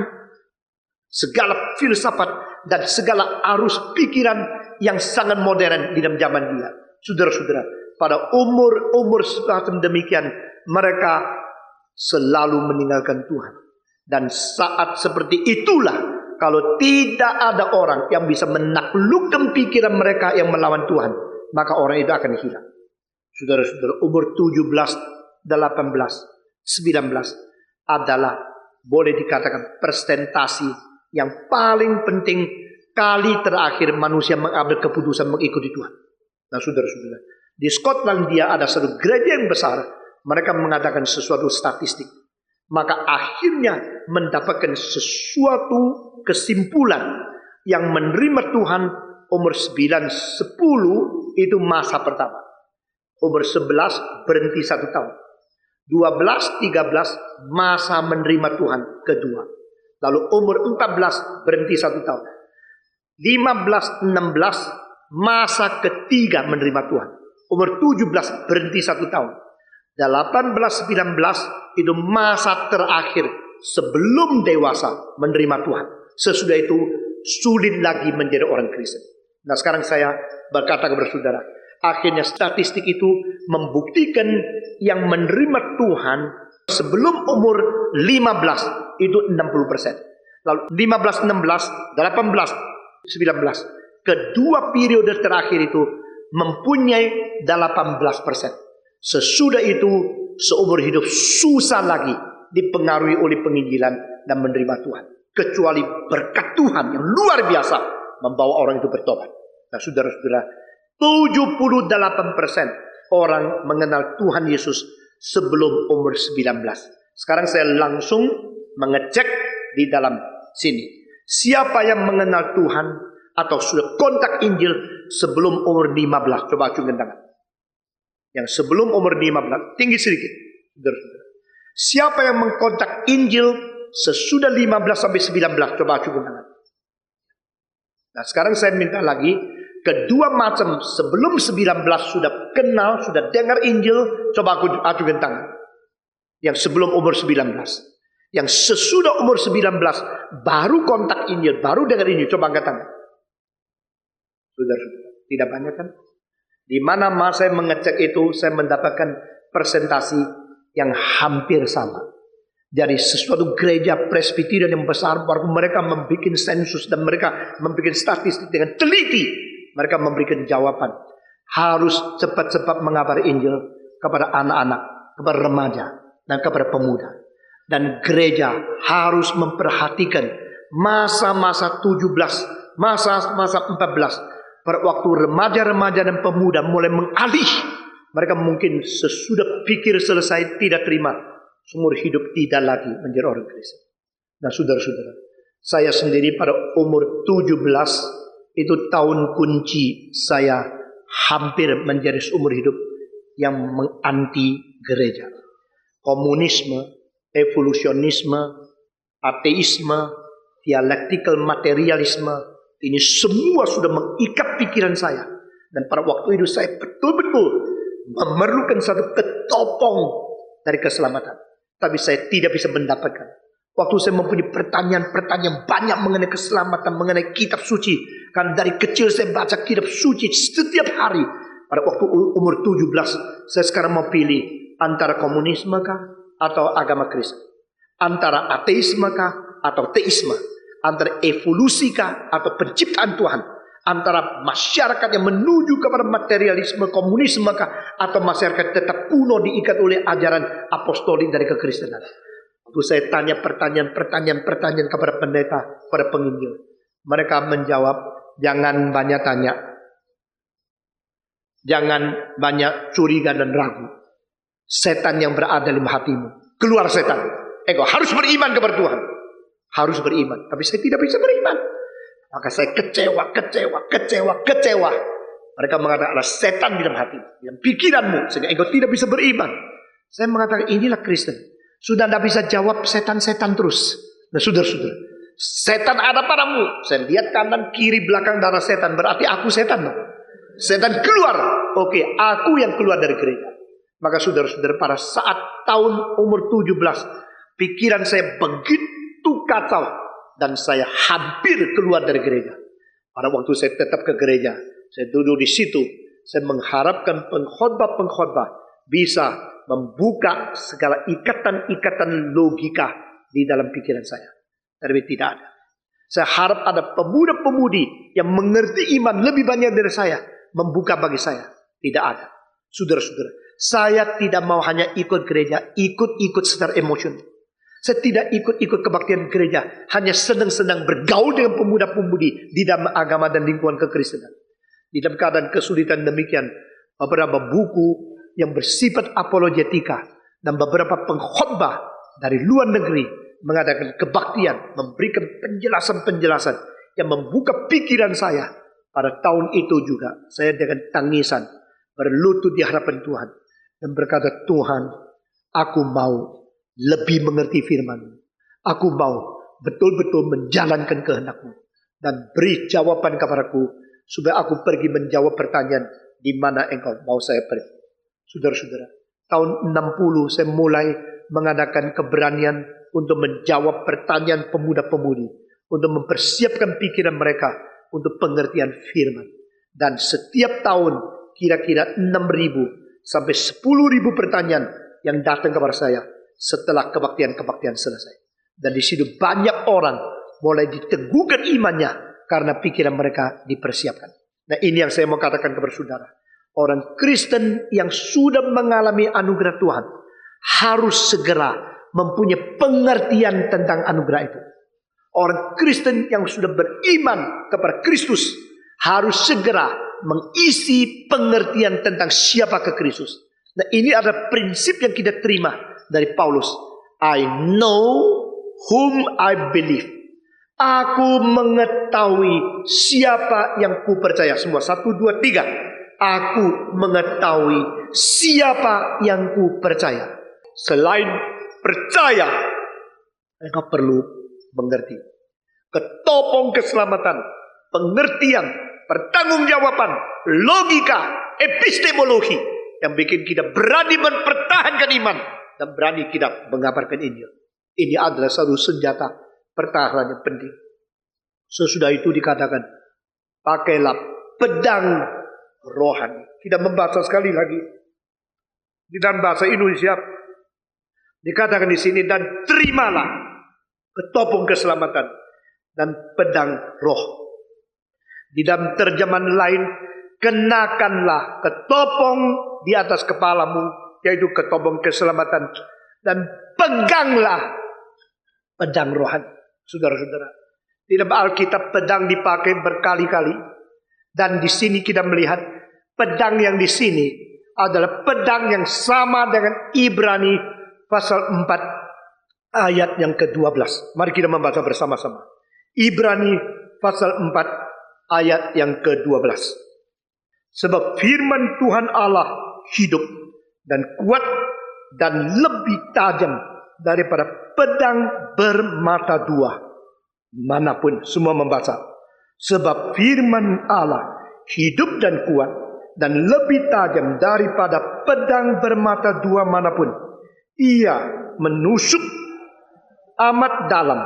segala filsafat dan segala arus pikiran yang sangat modern di dalam zaman dia. Saudara-saudara, pada umur semacam demikian, mereka selalu meninggalkan Tuhan. Dan saat seperti itulah, kalau tidak ada orang yang bisa menaklukkan pikiran mereka yang melawan Tuhan, maka orang itu akan hilang. Saudara-saudara, umur 17, 18, 19 adalah boleh dikatakan presentasi yang paling penting kali terakhir manusia mengambil keputusan mengikuti Tuhan. Nah, saudara-saudara, di Scotland dia ada satu gereja yang besar. Mereka mengatakan sesuatu statistik. Maka akhirnya mendapatkan sesuatu kesimpulan yang menerima Tuhan umur 9, 10 itu masa pertama. Umur 11 berhenti 1 tahun. 12, 13 masa menerima Tuhan kedua. Lalu umur 14 berhenti 1 tahun. 15, 16 masa ketiga menerima Tuhan. Umur 17 berhenti 1 tahun. 18, 19 itu masa terakhir sebelum dewasa menerima Tuhan. Sesudah itu sulit lagi menjadi orang Kristen. Nah, sekarang saya berkata kepada saudara, akhirnya statistik itu membuktikan yang menerima Tuhan sebelum umur 15 itu 60%. Lalu 15, 16, 18, 19. Kedua periode terakhir itu mempunyai 18%. Sesudah itu seumur hidup susah lagi dipengaruhi oleh penginjilan dan menerima Tuhan. Kecuali berkat Tuhan yang luar biasa membawa orang itu bertobat. Nah saudara-saudara, 78% orang mengenal Tuhan Yesus sebelum umur 19. Sekarang saya langsung mengecek di dalam sini. Siapa yang mengenal Tuhan atau sudah kontak Injil sebelum umur 15? Coba acungkan tangan. Yang sebelum umur 15, tinggi sedikit. Saudara-saudara. Siapa yang mengkontak Injil sesudah 15 sampai 19? Coba acungkan tangan. Nah sekarang saya minta lagi, kedua macam sebelum 19 sudah kenal, sudah dengar Injil, coba aku acungkan tangan. Yang sebelum umur 19. Yang sesudah umur 19 baru kontak Injil, baru dengar Injil, coba angkat tangan. Saudara-saudara, tidak banyak kan? Di mana saya mengecek itu, saya mendapatkan presentasi yang hampir sama. Dari sesuatu gereja Presbyterian yang besar, mereka membuat sensus dan mereka membuat statistik dengan teliti. Mereka memberikan jawaban. Harus cepat-cepat mengabari Injil kepada anak-anak, kepada remaja, dan kepada pemuda. Dan gereja harus memperhatikan masa-masa 17, masa-masa 14. Pada waktu remaja-remaja dan pemuda mulai mengalih. Mereka mungkin sesudah pikir selesai tidak terima. Seumur hidup tidak lagi menjadi orang Kristen. Nah saudara-saudara, saya sendiri pada umur 17 itu tahun kunci saya hampir menjadi seumur hidup yang menganti gereja. Komunisme, evolusionisme, ateisme, dialektikal materialisme, ini semua sudah mengikat pikiran saya. Dan pada waktu itu saya betul-betul memerlukan satu ketopong dari keselamatan. Tapi saya tidak bisa mendapatkan. Waktu saya mempunyai pertanyaan banyak mengenai keselamatan, mengenai kitab suci. Karena dari kecil saya baca kitab suci setiap hari. Pada waktu umur 17, saya sekarang mau pilih antara komunisme kah atau agama Kristen. Antara ateisme kah atau teisme. Antara evolusi kah atau penciptaan Tuhan. Antara masyarakat yang menuju kepada materialisme komunisme kah atau masyarakat tetap kuno diikat oleh ajaran apostolik dari kekristenan. Waktu saya tanya pertanyaan kepada pendeta, kepada penginjil, mereka menjawab, jangan banyak tanya, jangan banyak curiga dan ragu. Setan yang berada dalam hatimu, keluar setan. Engkau harus beriman kepada Tuhan, harus beriman. Tapi saya tidak bisa beriman. Maka saya kecewa. Mereka mengatakan ada setan di dalam hati, di dalam pikiranmu, sehingga engkau tidak bisa beriman. Saya mengatakan inilah Kristen. Sudah tidak bisa jawab setan-setan terus. Nah saudara-saudara, setan ada padamu. Saya lihat kanan, kiri, belakang darah setan. Berarti aku setan. Setan keluar. Oke, aku yang keluar dari gereja. Maka saudara-saudara, pada saat tahun umur 17, pikiran saya begitu kacau. Dan saya hampir keluar dari gereja. Pada waktu saya tetap ke gereja, saya duduk di situ, saya mengharapkan pengkhotbah bisa membuka segala ikatan-ikatan logika di dalam pikiran saya. Tapi tidak ada. Saya harap ada pemuda-pemudi yang mengerti iman lebih banyak dari saya, membuka bagi saya. Tidak ada. Saudara-saudara, saya tidak mau hanya ikut gereja, ikut secara emosional. Saya tidak ikut kebaktian gereja, hanya senang-senang bergaul dengan pemuda-pemudi di dalam agama dan lingkungan kekristenan. Di dalam keadaan kesulitan demikian, beberapa buku yang bersifat apologetika dan beberapa pengkhotbah dari luar negeri mengadakan kebaktian, memberikan penjelasan-penjelasan yang membuka pikiran saya. Pada tahun itu juga, saya dengan tangisan berlutut di hadapan Tuhan dan berkata, Tuhan, aku mau lebih mengerti firman-Mu. Aku mau betul-betul menjalankan kehendak-Mu. Dan beri jawaban kepadaku, supaya aku pergi menjawab pertanyaan di mana Engkau mau saya pergi. Saudara-saudara, tahun 60 saya mulai mengadakan keberanian untuk menjawab pertanyaan pemuda-pemudi, untuk mempersiapkan pikiran mereka untuk pengertian firman. Dan setiap tahun kira-kira 6.000 sampai 10.000 pertanyaan yang datang kepada saya setelah kebaktian-kebaktian selesai. Dan di situ banyak orang mulai diteguhkan imannya karena pikiran mereka dipersiapkan. Nah ini yang saya mau katakan kepada saudara. Orang Kristen yang sudah mengalami anugerah Tuhan harus segera mempunyai pengertian tentang anugerah itu. Orang Kristen yang sudah beriman kepada Kristus harus segera mengisi pengertian tentang siapa ke Kristus. Nah, ini adalah prinsip yang kita terima dari Paulus. I know whom I believe. Aku mengetahui siapa yang ku percaya. Semua 1, 2, 3. Aku mengetahui siapa yang ku percaya. Selain percaya, engkau perlu mengerti. Ketopong keselamatan, pengertian, pertanggungjawaban, logika, epistemologi yang bikin kita berani mempertahankan iman dan berani kita mengabarkan Injil. Ini adalah satu senjata pertahanan yang penting. Sesudah itu dikatakan, pakailah pedang rohani. Kita membaca sekali lagi di dalam bahasa Indonesia dikatakan di sini, dan terimalah ketopong keselamatan dan pedang roh. Di dalam terjemahan lain, kenakanlah ketopong di atas kepalamu, yaitu ketopong keselamatan, dan peganglah pedang rohani. Saudara-saudara, di dalam Alkitab pedang dipakai berkali-kali, dan di sini kita melihat pedang yang di sini adalah pedang yang sama dengan Ibrani pasal 4 ayat yang ke-12. Mari kita membaca bersama-sama. Ibrani pasal 4 ayat yang ke-12. Sebab firman Tuhan Allah hidup dan kuat dan lebih tajam daripada pedang bermata dua manapun. Semua membaca. Sebab firman Allah hidup dan kuat dan lebih tajam daripada pedang bermata dua manapun. Ia menusuk amat dalam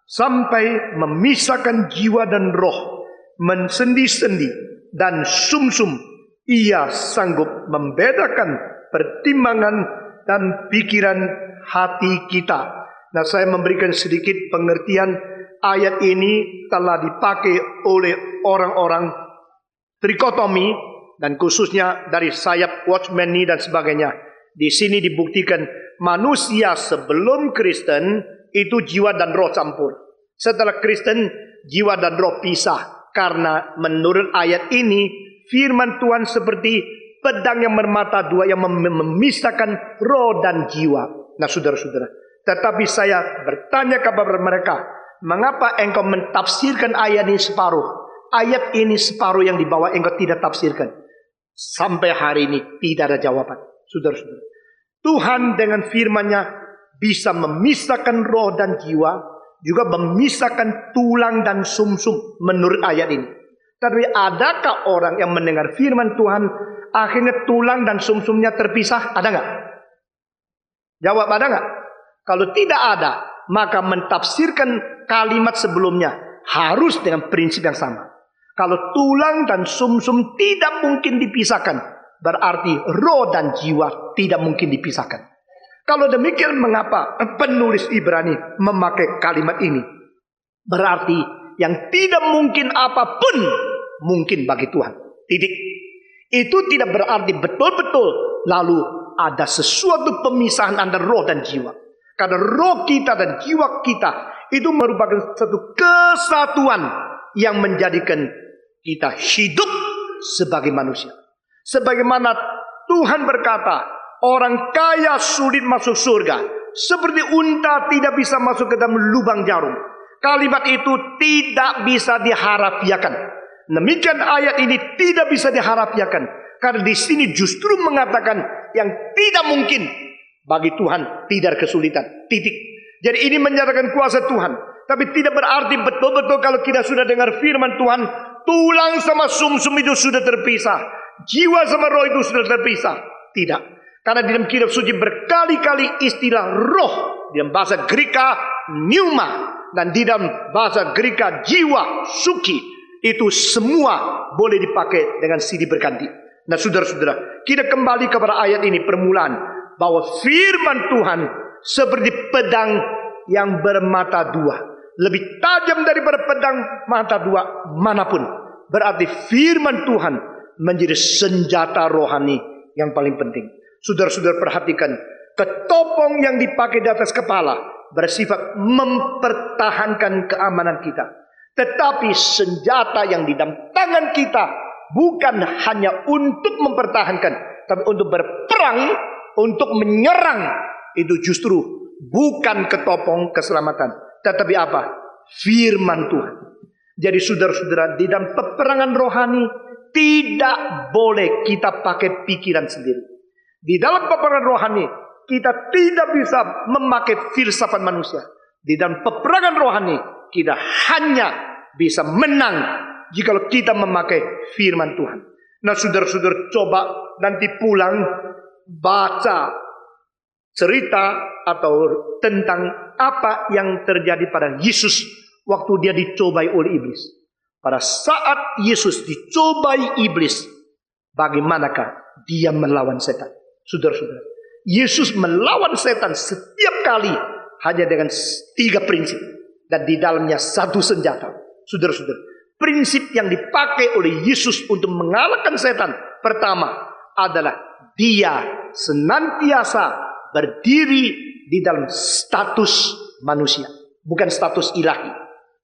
sampai memisahkan jiwa dan roh, mensendi-sendi dan sumsum. Ia sanggup membedakan pertimbangan dan pikiran hati kita. Nah, saya memberikan sedikit pengertian. Ayat ini telah dipakai oleh orang-orang trikotomi dan khususnya dari sayap Watchmeni dan sebagainya. Di sini dibuktikan manusia sebelum Kristen itu jiwa dan roh campur. Setelah Kristen jiwa dan roh pisah. Karena menurut ayat ini firman Tuhan seperti pedang yang bermata dua yang memisahkan roh dan jiwa. Nah, saudara-saudara, tetapi saya bertanya kepada mereka, mengapa engkau mentafsirkan ayat ini separuh? Ayat ini separuh yang dibawa engkau tidak tafsirkan. Sampai hari ini tidak ada jawaban. Saudara-saudara, Tuhan dengan firman-Nya bisa memisahkan roh dan jiwa, juga memisahkan tulang dan sumsum menurut ayat ini. Tapi adakah orang yang mendengar firman Tuhan akhirnya tulang dan sumsumnya terpisah? Ada nggak? Jawab, ada nggak? Kalau tidak ada, maka mentafsirkan kalimat sebelumnya harus dengan prinsip yang sama. Kalau tulang dan sumsum tidak mungkin dipisahkan, berarti roh dan jiwa tidak mungkin dipisahkan. Kalau demikian, mengapa penulis Ibrani memakai kalimat ini? Berarti yang tidak mungkin apapun mungkin bagi Tuhan. Titik. Itu tidak berarti betul-betul lalu ada sesuatu pemisahan antara roh dan jiwa. Karena roh kita dan jiwa kita itu merupakan satu kesatuan yang menjadikan kita hidup sebagai manusia. Sebagaimana Tuhan berkata, orang kaya sulit masuk surga, seperti unta tidak bisa masuk ke dalam lubang jarum. Kalimat itu tidak bisa diharafiakan. Demikian ayat ini tidak bisa diharafiakan, karena di sini justru mengatakan yang tidak mungkin bagi Tuhan tidak kesulitan. Titik. Jadi ini menyatakan kuasa Tuhan, tapi tidak berarti betul-betul kalau kita sudah dengar firman Tuhan, tulang sama sumsum itu sudah terpisah, jiwa sama roh itu sudah terpisah. Tidak. Karena di dalam kitab suci berkali-kali istilah roh di dalam bahasa Greka pneuma dan di dalam bahasa Greka jiwa suki, itu semua boleh dipakai dengan silih berganti. Nah, saudara-saudara, kita kembali kepada ayat ini permulaan, bahwa firman Tuhan seperti pedang yang bermata dua, lebih tajam daripada pedang mata dua manapun. Berarti firman Tuhan menjadi senjata rohani yang paling penting. Saudara-saudara perhatikan, ketopong yang dipakai di atas kepala bersifat mempertahankan keamanan kita. Tetapi senjata yang di dalam tangan kita bukan hanya untuk mempertahankan, tapi untuk berperang, untuk menyerang. Itu justru bukan ketopong keselamatan, tetapi apa? Firman Tuhan. Jadi saudara-saudara, di dalam peperangan rohani tidak boleh kita pakai pikiran sendiri. Di dalam peperangan rohani kita tidak bisa memakai filsafat manusia. Di dalam peperangan rohani kita hanya bisa menang jika kita memakai firman Tuhan. Nah saudara-saudara, coba nanti pulang baca cerita atau tentang apa yang terjadi pada Yesus waktu dia dicobai oleh iblis. Pada saat Yesus dicobai iblis, bagaimanakah dia melawan setan? Saudara-saudara, Yesus melawan setan setiap kali hanya dengan 3 prinsip, dan di dalamnya 1 senjata. Saudara-saudara, prinsip yang dipakai oleh Yesus untuk mengalahkan setan pertama adalah dia senantiasa berdiri di dalam status manusia, bukan status ilahi.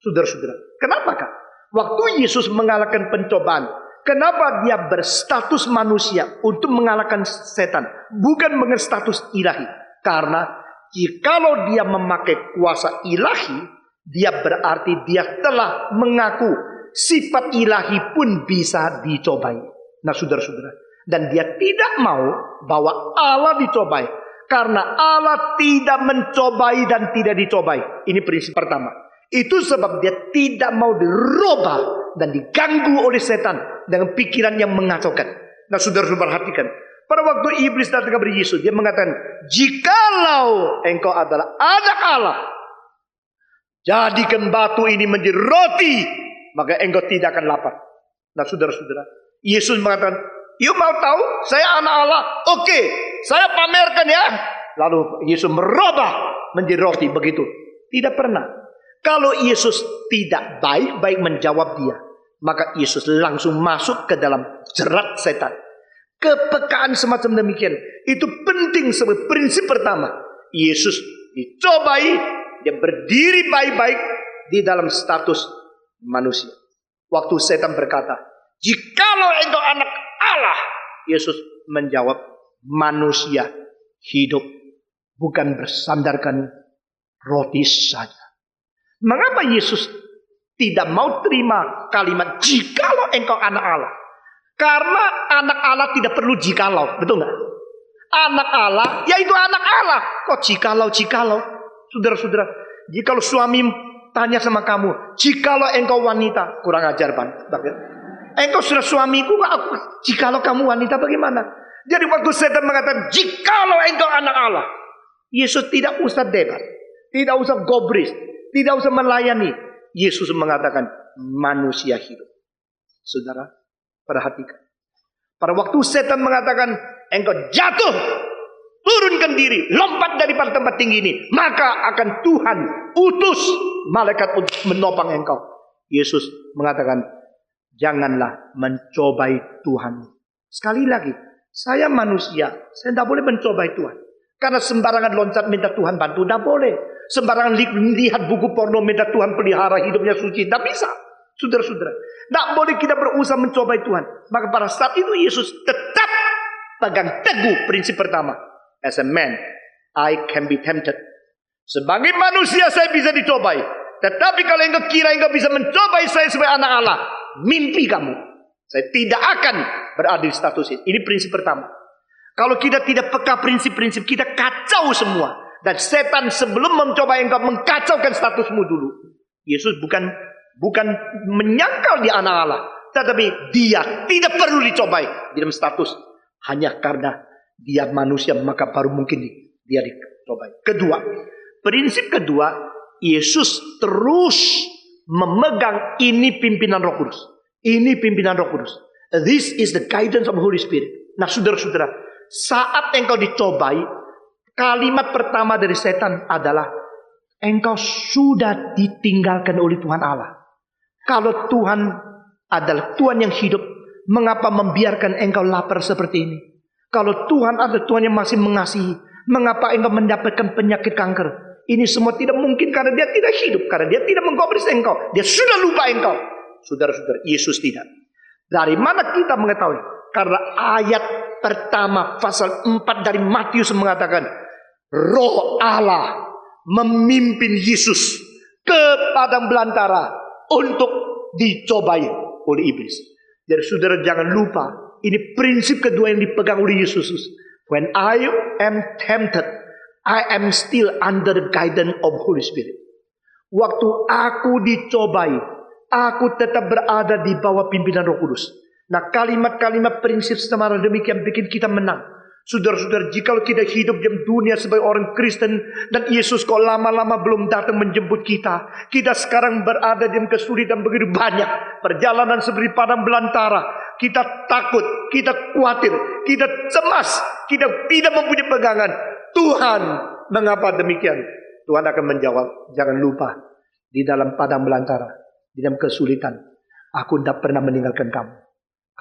Saudara-saudara, kenapakah waktu Yesus mengalahkan pencobaan, kenapa dia berstatus manusia untuk mengalahkan setan, bukan dengan status ilahi? Karena jikalau dia memakai kuasa ilahi, dia berarti dia telah mengaku sifat ilahi pun bisa dicobai. Nah saudara-saudara, dan dia tidak mau bahwa Allah dicobai, karena Allah tidak mencobai dan tidak dicobai. Ini prinsip pertama. Itu sebab dia tidak mau dirubah dan diganggu oleh setan dengan pikiran yang mengacaukan. Nah saudara-saudara perhatikan, pada waktu iblis datang kepada Yesus, dia mengatakan, jikalau engkau adalah anak Allah, jadikan batu ini menjadi roti, maka engkau tidak akan lapar. Nah saudara-saudara, Yesus mengatakan, you mau tahu saya anak Allah? Oke, saya pamerkan ya. Lalu Yesus merubah menjadi roti, begitu? Tidak pernah. Kalau Yesus tidak baik-baik menjawab dia, maka Yesus langsung masuk ke dalam jerat setan. Kepekaan semacam demikian itu penting sebagai prinsip pertama. Yesus dicobai, dia berdiri baik-baik di dalam status manusia. Waktu setan berkata, jikalau engkau anak Allah, Yesus menjawab, manusia hidup bukan bersandarkan roti saja. Mengapa Yesus tidak mau terima kalimat jikalau engkau anak Allah? Karena anak Allah tidak perlu jikalau, betul nggak? Anak Allah yaitu anak Allah. Kok jikalau? Saudara-saudara, jikalau suami tanya sama kamu, jikalau engkau wanita, kurang ajar banget. Engkau sudah suamiku, jikalau kamu wanita bagaimana? Jadi waktu setan mengatakan jikalau engkau anak Allah, Yesus tidak usah debat, tidak usah gobris, tidak usah melayani. Yesus mengatakan manusia hidup. Saudara, perhatikan. Pada waktu setan mengatakan engkau jatuh, turunkan diri, lompat dari tempat tinggi ini, maka akan Tuhan utus malaikat untuk menopang engkau. Yesus mengatakan, janganlah mencobai Tuhan. Sekali lagi, saya manusia, saya tidak boleh mencobai Tuhan. Karena sembarangan loncat minta Tuhan bantu, tidak boleh. Sembarangan lihat buku porno minta Tuhan pelihara hidupnya suci, tidak bisa. Saudara-saudara, tidak boleh kita berusaha mencobai Tuhan. Maka pada saat itu Yesus tetap pegang teguh prinsip pertama. As a man, I can be tempted. Sebagai manusia saya bisa dicobai. Tetapi kalau engkau kira engkau bisa mencobai saya sebagai anak Allah, mimpi kamu. Saya tidak akan berada di status ini. Ini prinsip pertama. Kalau kita tidak peka prinsip-prinsip, kita kacau semua. Dan setan sebelum mencoba engkau mengkacaukan statusmu dulu. Yesus bukan menyangkal dia anak Allah, tetapi dia tidak perlu dicobai di dalam status. Hanya karena dia manusia, maka baru mungkin dia dicobai. Kedua, prinsip kedua, Yesus terus memegang ini pimpinan Roh Kudus. Ini pimpinan Roh Kudus. This is the guidance of Holy Spirit. Nah saudara-saudara, saat engkau dicobai, kalimat pertama dari setan adalah engkau sudah ditinggalkan oleh Tuhan Allah. Kalau Tuhan adalah Tuhan yang hidup, Mengapa membiarkan engkau lapar seperti ini? Kalau Tuhan ada Tuhan yang masih mengasihi, mengapa engkau mendapatkan penyakit kanker? Ini semua tidak mungkin karena dia tidak hidup, karena dia tidak menggubris engkau. Dia sudah lupa engkau. Saudara-saudara, Yesus tidak. Dari mana kita mengetahui? Karena ayat pertama pasal 4 dari Matius mengatakan, Roh Allah memimpin Yesus ke padang belantara untuk dicobai oleh iblis. Jadi saudara jangan lupa, ini prinsip kedua yang dipegang oleh Yesus. When I am tempted, I am still under the guidance of Holy Spirit. Waktu aku dicobai, aku tetap berada di bawah pimpinan Roh Kudus. Nah, kalimat-kalimat prinsip semacam demikian bikin kita menang. Saudara-saudara, jika kita hidup di dunia sebagai orang Kristen dan Yesus kok lama-lama belum datang menjemput kita, kita sekarang berada di kesulitan begitu banyak, perjalanan seperti padang belantara, kita takut, kita khawatir, kita cemas, kita tidak mempunyai pegangan. Tuhan, mengapa demikian? Tuhan akan menjawab, jangan lupa, di dalam padang belantara, di dalam kesulitan, aku tidak pernah meninggalkan kamu,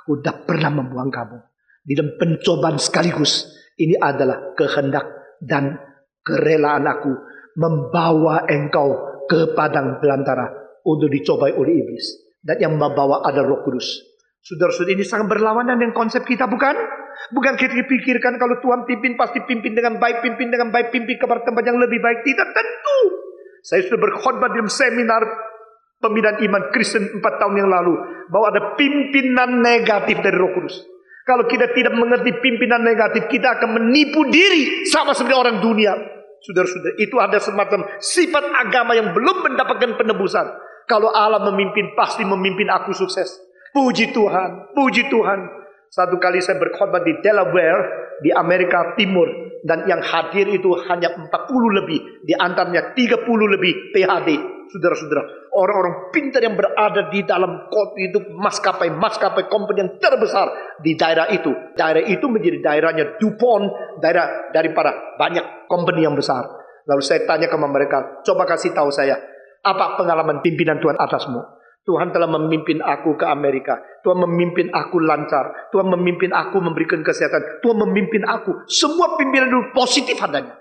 aku tidak pernah membuang kamu. Di dalam pencobaan sekaligus, ini adalah kehendak dan kerelaan aku membawa engkau ke padang belantara untuk dicobai oleh iblis. Dan yang membawa adalah Roh Kudus. Saudara-saudara, ini sangat berlawanan dengan konsep kita, bukan? Bukan kita pikirkan kalau Tuhan pimpin, pasti pimpin dengan baik, pimpin kepada tempat yang lebih baik. Tidak tentu. Saya sudah berkhotbah dalam seminar pembinaan iman Kristen 4 tahun yang lalu, bahwa ada pimpinan negatif dari Roh Kudus. Kalau kita tidak mengerti pimpinan negatif, kita akan menipu diri sama seperti orang dunia. Saudara-saudara, itu ada semacam sifat agama yang belum mendapatkan penebusan. Kalau Allah memimpin, pasti memimpin aku sukses. Puji Tuhan, puji Tuhan. Satu kali saya berkhotbah di Delaware, di Amerika Timur. Dan yang hadir itu hanya 40 lebih. Di antaranya 30 lebih PhD. Saudara-saudara, orang-orang pintar yang berada di dalam itu maskapai company yang terbesar di daerah itu. Daerah itu menjadi daerahnya DuPont, daerah daripada banyak company yang besar. Lalu saya tanya kepada mereka, coba kasih tahu saya, apa pengalaman pimpinan Tuhan atasmu? Tuhan telah memimpin aku ke Amerika. Tuhan memimpin aku lancar. Tuhan memimpin aku memberikan kesehatan. Tuhan memimpin aku. Semua pimpinan itu positif adanya.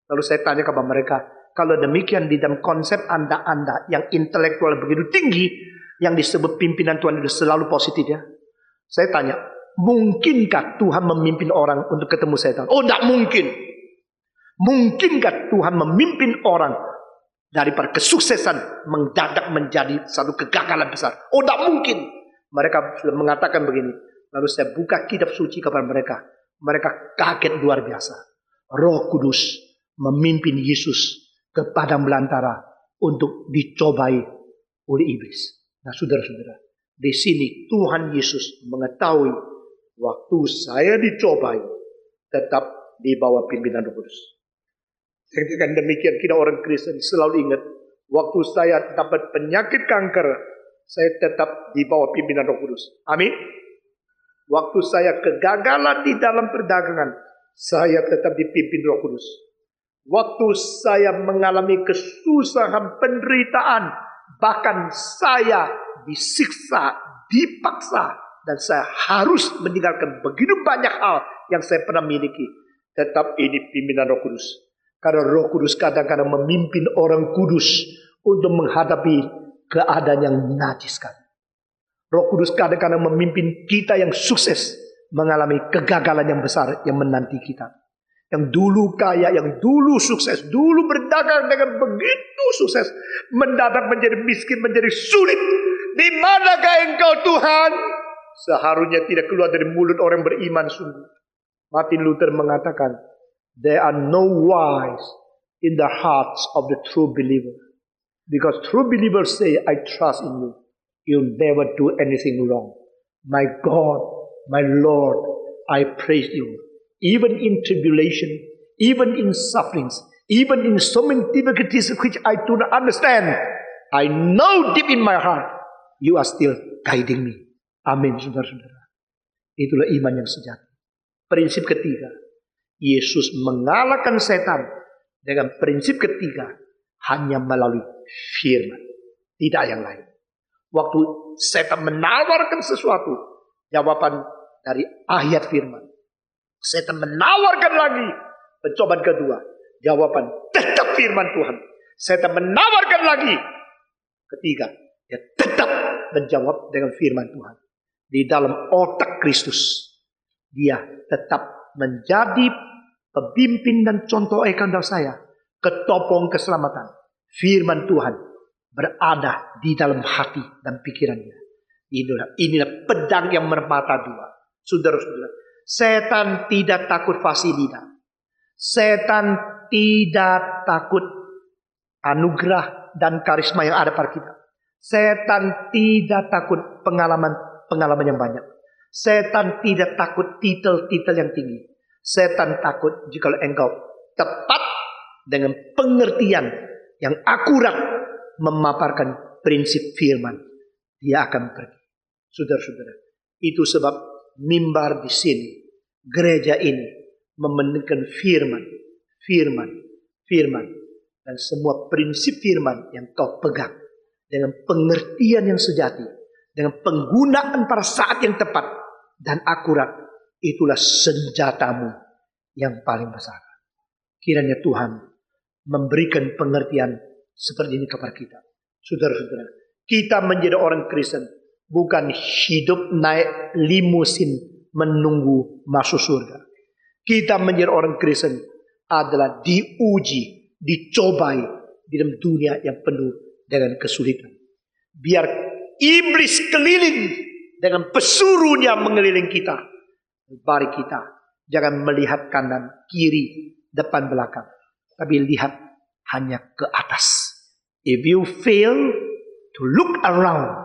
Lalu saya tanya kepada mereka, kalau demikian di dalam konsep Anda yang intelektual begitu tinggi, yang disebut pimpinan Tuhan itu selalu positif ya. Saya tanya, mungkinkah Tuhan memimpin orang untuk ketemu setan? Oh, tidak mungkin. Mungkinkah Tuhan memimpin orang daripada kesuksesan mendadak menjadi satu kegagalan besar? Oh, tidak mungkin. Mereka sudah mengatakan begini. Lalu saya buka kitab suci kepada mereka. Mereka kaget luar biasa. Roh Kudus memimpin Yesus ke padang belantara untuk dicobai oleh iblis. Nah, saudara-saudara, di sini Tuhan Yesus mengetahui waktu saya dicobai tetap di bawah pimpinan Roh Kudus. Dengan demikian kita orang Kristen selalu ingat, waktu saya dapat penyakit kanker, saya tetap di bawah pimpinan Roh Kudus. Amin. Waktu saya kegagalan di dalam perdagangan, saya tetap dipimpin Roh Kudus. Waktu saya mengalami kesusahan, penderitaan, bahkan saya disiksa, dipaksa, dan saya harus meninggalkan begitu banyak hal yang saya pernah miliki, tetap ini pimpinan Roh Kudus. Karena Roh Kudus kadang-kadang memimpin orang kudus untuk menghadapi keadaan yang najis kan. Roh Kudus kadang-kadang memimpin kita yang sukses mengalami kegagalan yang besar yang menanti kita. Yang dulu kaya, yang dulu sukses, dulu berdagang dengan begitu sukses, mendadak menjadi miskin, menjadi sulit. Di manakah engkau Tuhan? Seharusnya tidak keluar dari mulut orang beriman sungguh. Martin Luther mengatakan, there are no wise in the hearts of the true believer. Because true believers say, I trust in you. You'll never do anything wrong. My God, my Lord, I praise you. Even in tribulation, even in sufferings, even in so many difficulties which I do not understand, I know deep in my heart, you are still guiding me. Amin, saudara-saudara. Itulah iman yang sejati. Prinsip ketiga, Yesus mengalahkan setan dengan prinsip ketiga, hanya melalui firman, tidak yang lain. Waktu setan menawarkan sesuatu, Jawaban dari ayat firman. Setan menawarkan lagi pencobaan kedua. Jawaban tetap firman Tuhan. Setan menawarkan lagi. Ketiga, dia tetap menjawab dengan firman Tuhan. Di dalam otak Kristus, dia tetap menjadi pemimpin dan contoh ekandal saya. Ketopong keselamatan. Firman Tuhan berada di dalam hati dan pikirannya. Inilah pedang yang bermata dua. Saudara-saudara, setan tidak takut fasilita. Setan tidak takut anugerah dan karisma yang ada pada kita. Setan tidak takut pengalaman yang banyak. Setan tidak takut titel-titel yang tinggi. Setan takut jika engkau tepat dengan pengertian yang akurat memaparkan prinsip firman. Dia akan pergi. Saudara-saudara, itu sebab mimbar di sini, gereja ini mementingkan firman, dan semua prinsip firman yang kau pegang dengan pengertian yang sejati, dengan penggunaan pada saat yang tepat dan akurat. Itulah senjatamu yang paling besar. Kiranya Tuhan memberikan pengertian seperti ini kepada kita. Saudara-saudara, kita menjadi orang Kristen bukan hidup naik limusin menunggu masuk surga. Kita menjadi orang Kristen adalah diuji, dicobai di dalam dunia yang penuh dengan kesulitan. Biar iblis keliling dengan pesuruhnya mengeliling kita. Mari kita jangan melihat kanan, kiri, depan, belakang. Tapi lihat hanya ke atas. If you fail to look around,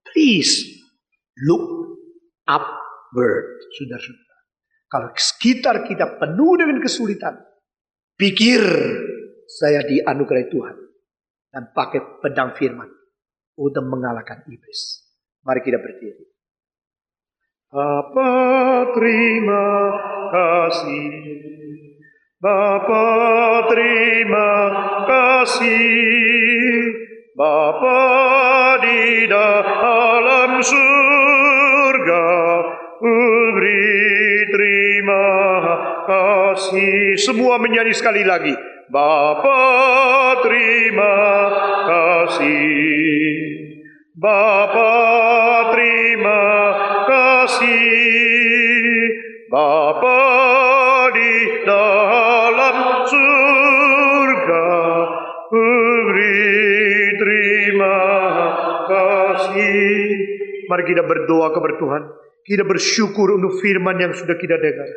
please look upward. Saudara-saudara, kalau sekitar kita penuh dengan kesulitan, pikir saya dianugerahi Tuhan dan pakai pedang firman untuk mengalahkan iblis. Mari kita berdiri. Bapa terima kasih, Bapa terima kasih, Bapa di dalam surga, beri terima kasih. Semua menyanyi sekali lagi. Bapa terima kasih, Bapa terima kasih, Bapa di dalam surga, beri terima kasih. Mari kita berdoa kepada Tuhan. Kita bersyukur untuk firman yang sudah kita dengar.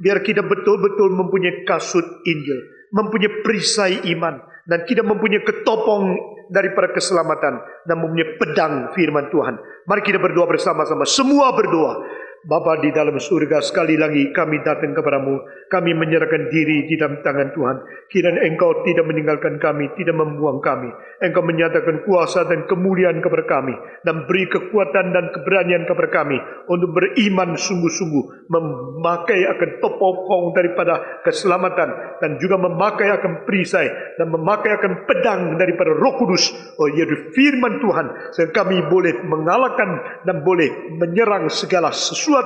Biar kita betul-betul mempunyai kasut Injil, mempunyai perisai iman, dan kita mempunyai ketopong daripada keselamatan, dan mempunyai pedang firman Tuhan. Mari kita berdoa bersama-sama. Semua berdoa. Bapa di dalam surga, sekali lagi kami datang kepadamu. Kami menyerahkan diri di dalam tangan Tuhan. Kiranya Engkau tidak meninggalkan kami, tidak membuang kami. Engkau menyatakan kuasa dan kemuliaan kepada kami, dan beri kekuatan dan keberanian kepada kami untuk beriman sungguh-sungguh, memakai akan topong daripada keselamatan, dan juga memakai akan perisai, dan memakai akan pedang daripada Roh Kudus, yaitu firman Tuhan, sehingga kami boleh mengalahkan dan boleh menyerang segala sesuatu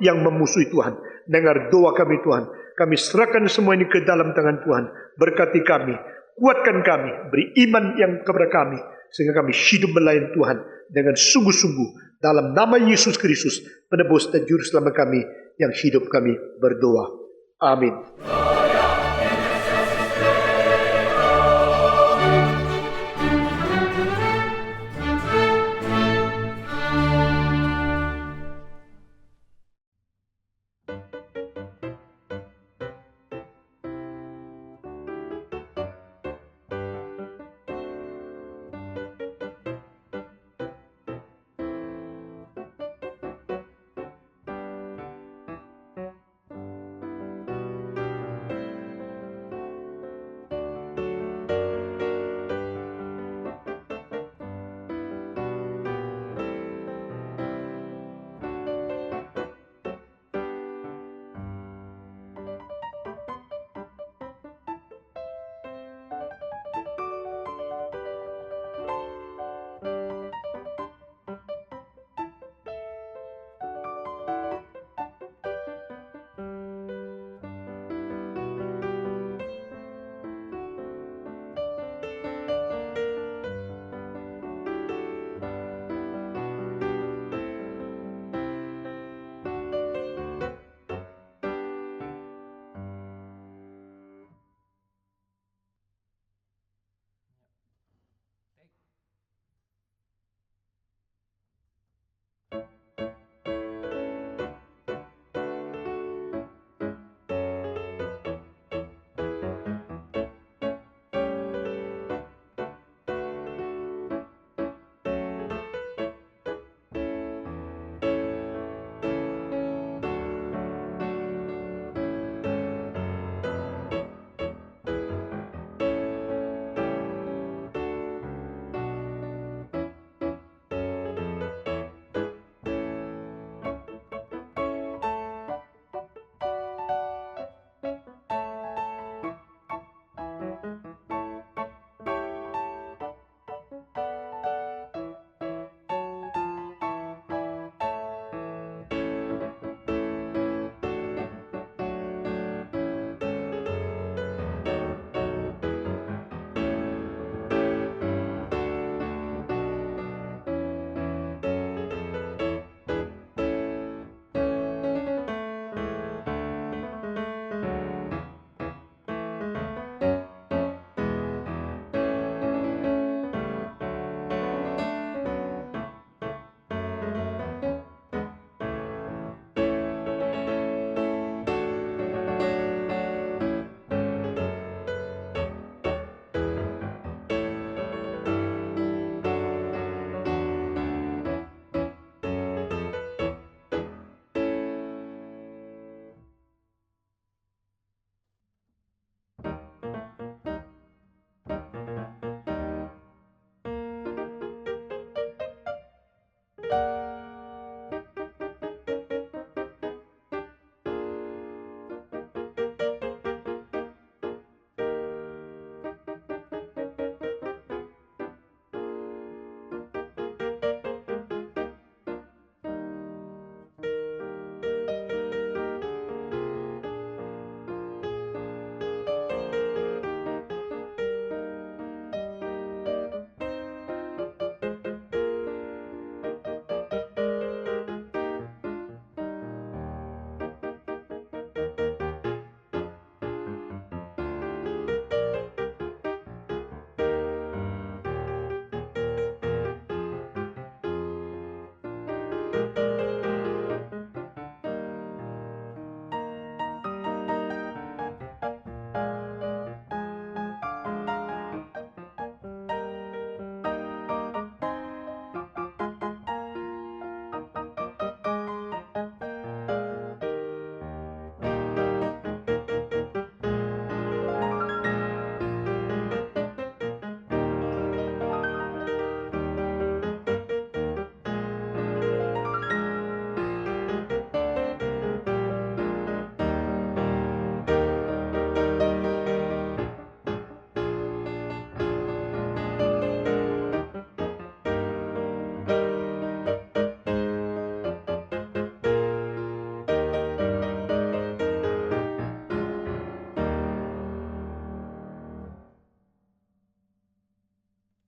yang memusuhi Tuhan. Dengar doa kami Tuhan. Kami serahkan semua ini ke dalam tangan Tuhan. Berkati kami, kuatkan kami, beri iman yang kepada kami, sehingga kami hidup melayani Tuhan dengan sungguh-sungguh. Dalam nama Yesus Kristus, penebus dan juru selamat kami yang hidup, kami berdoa. Amin.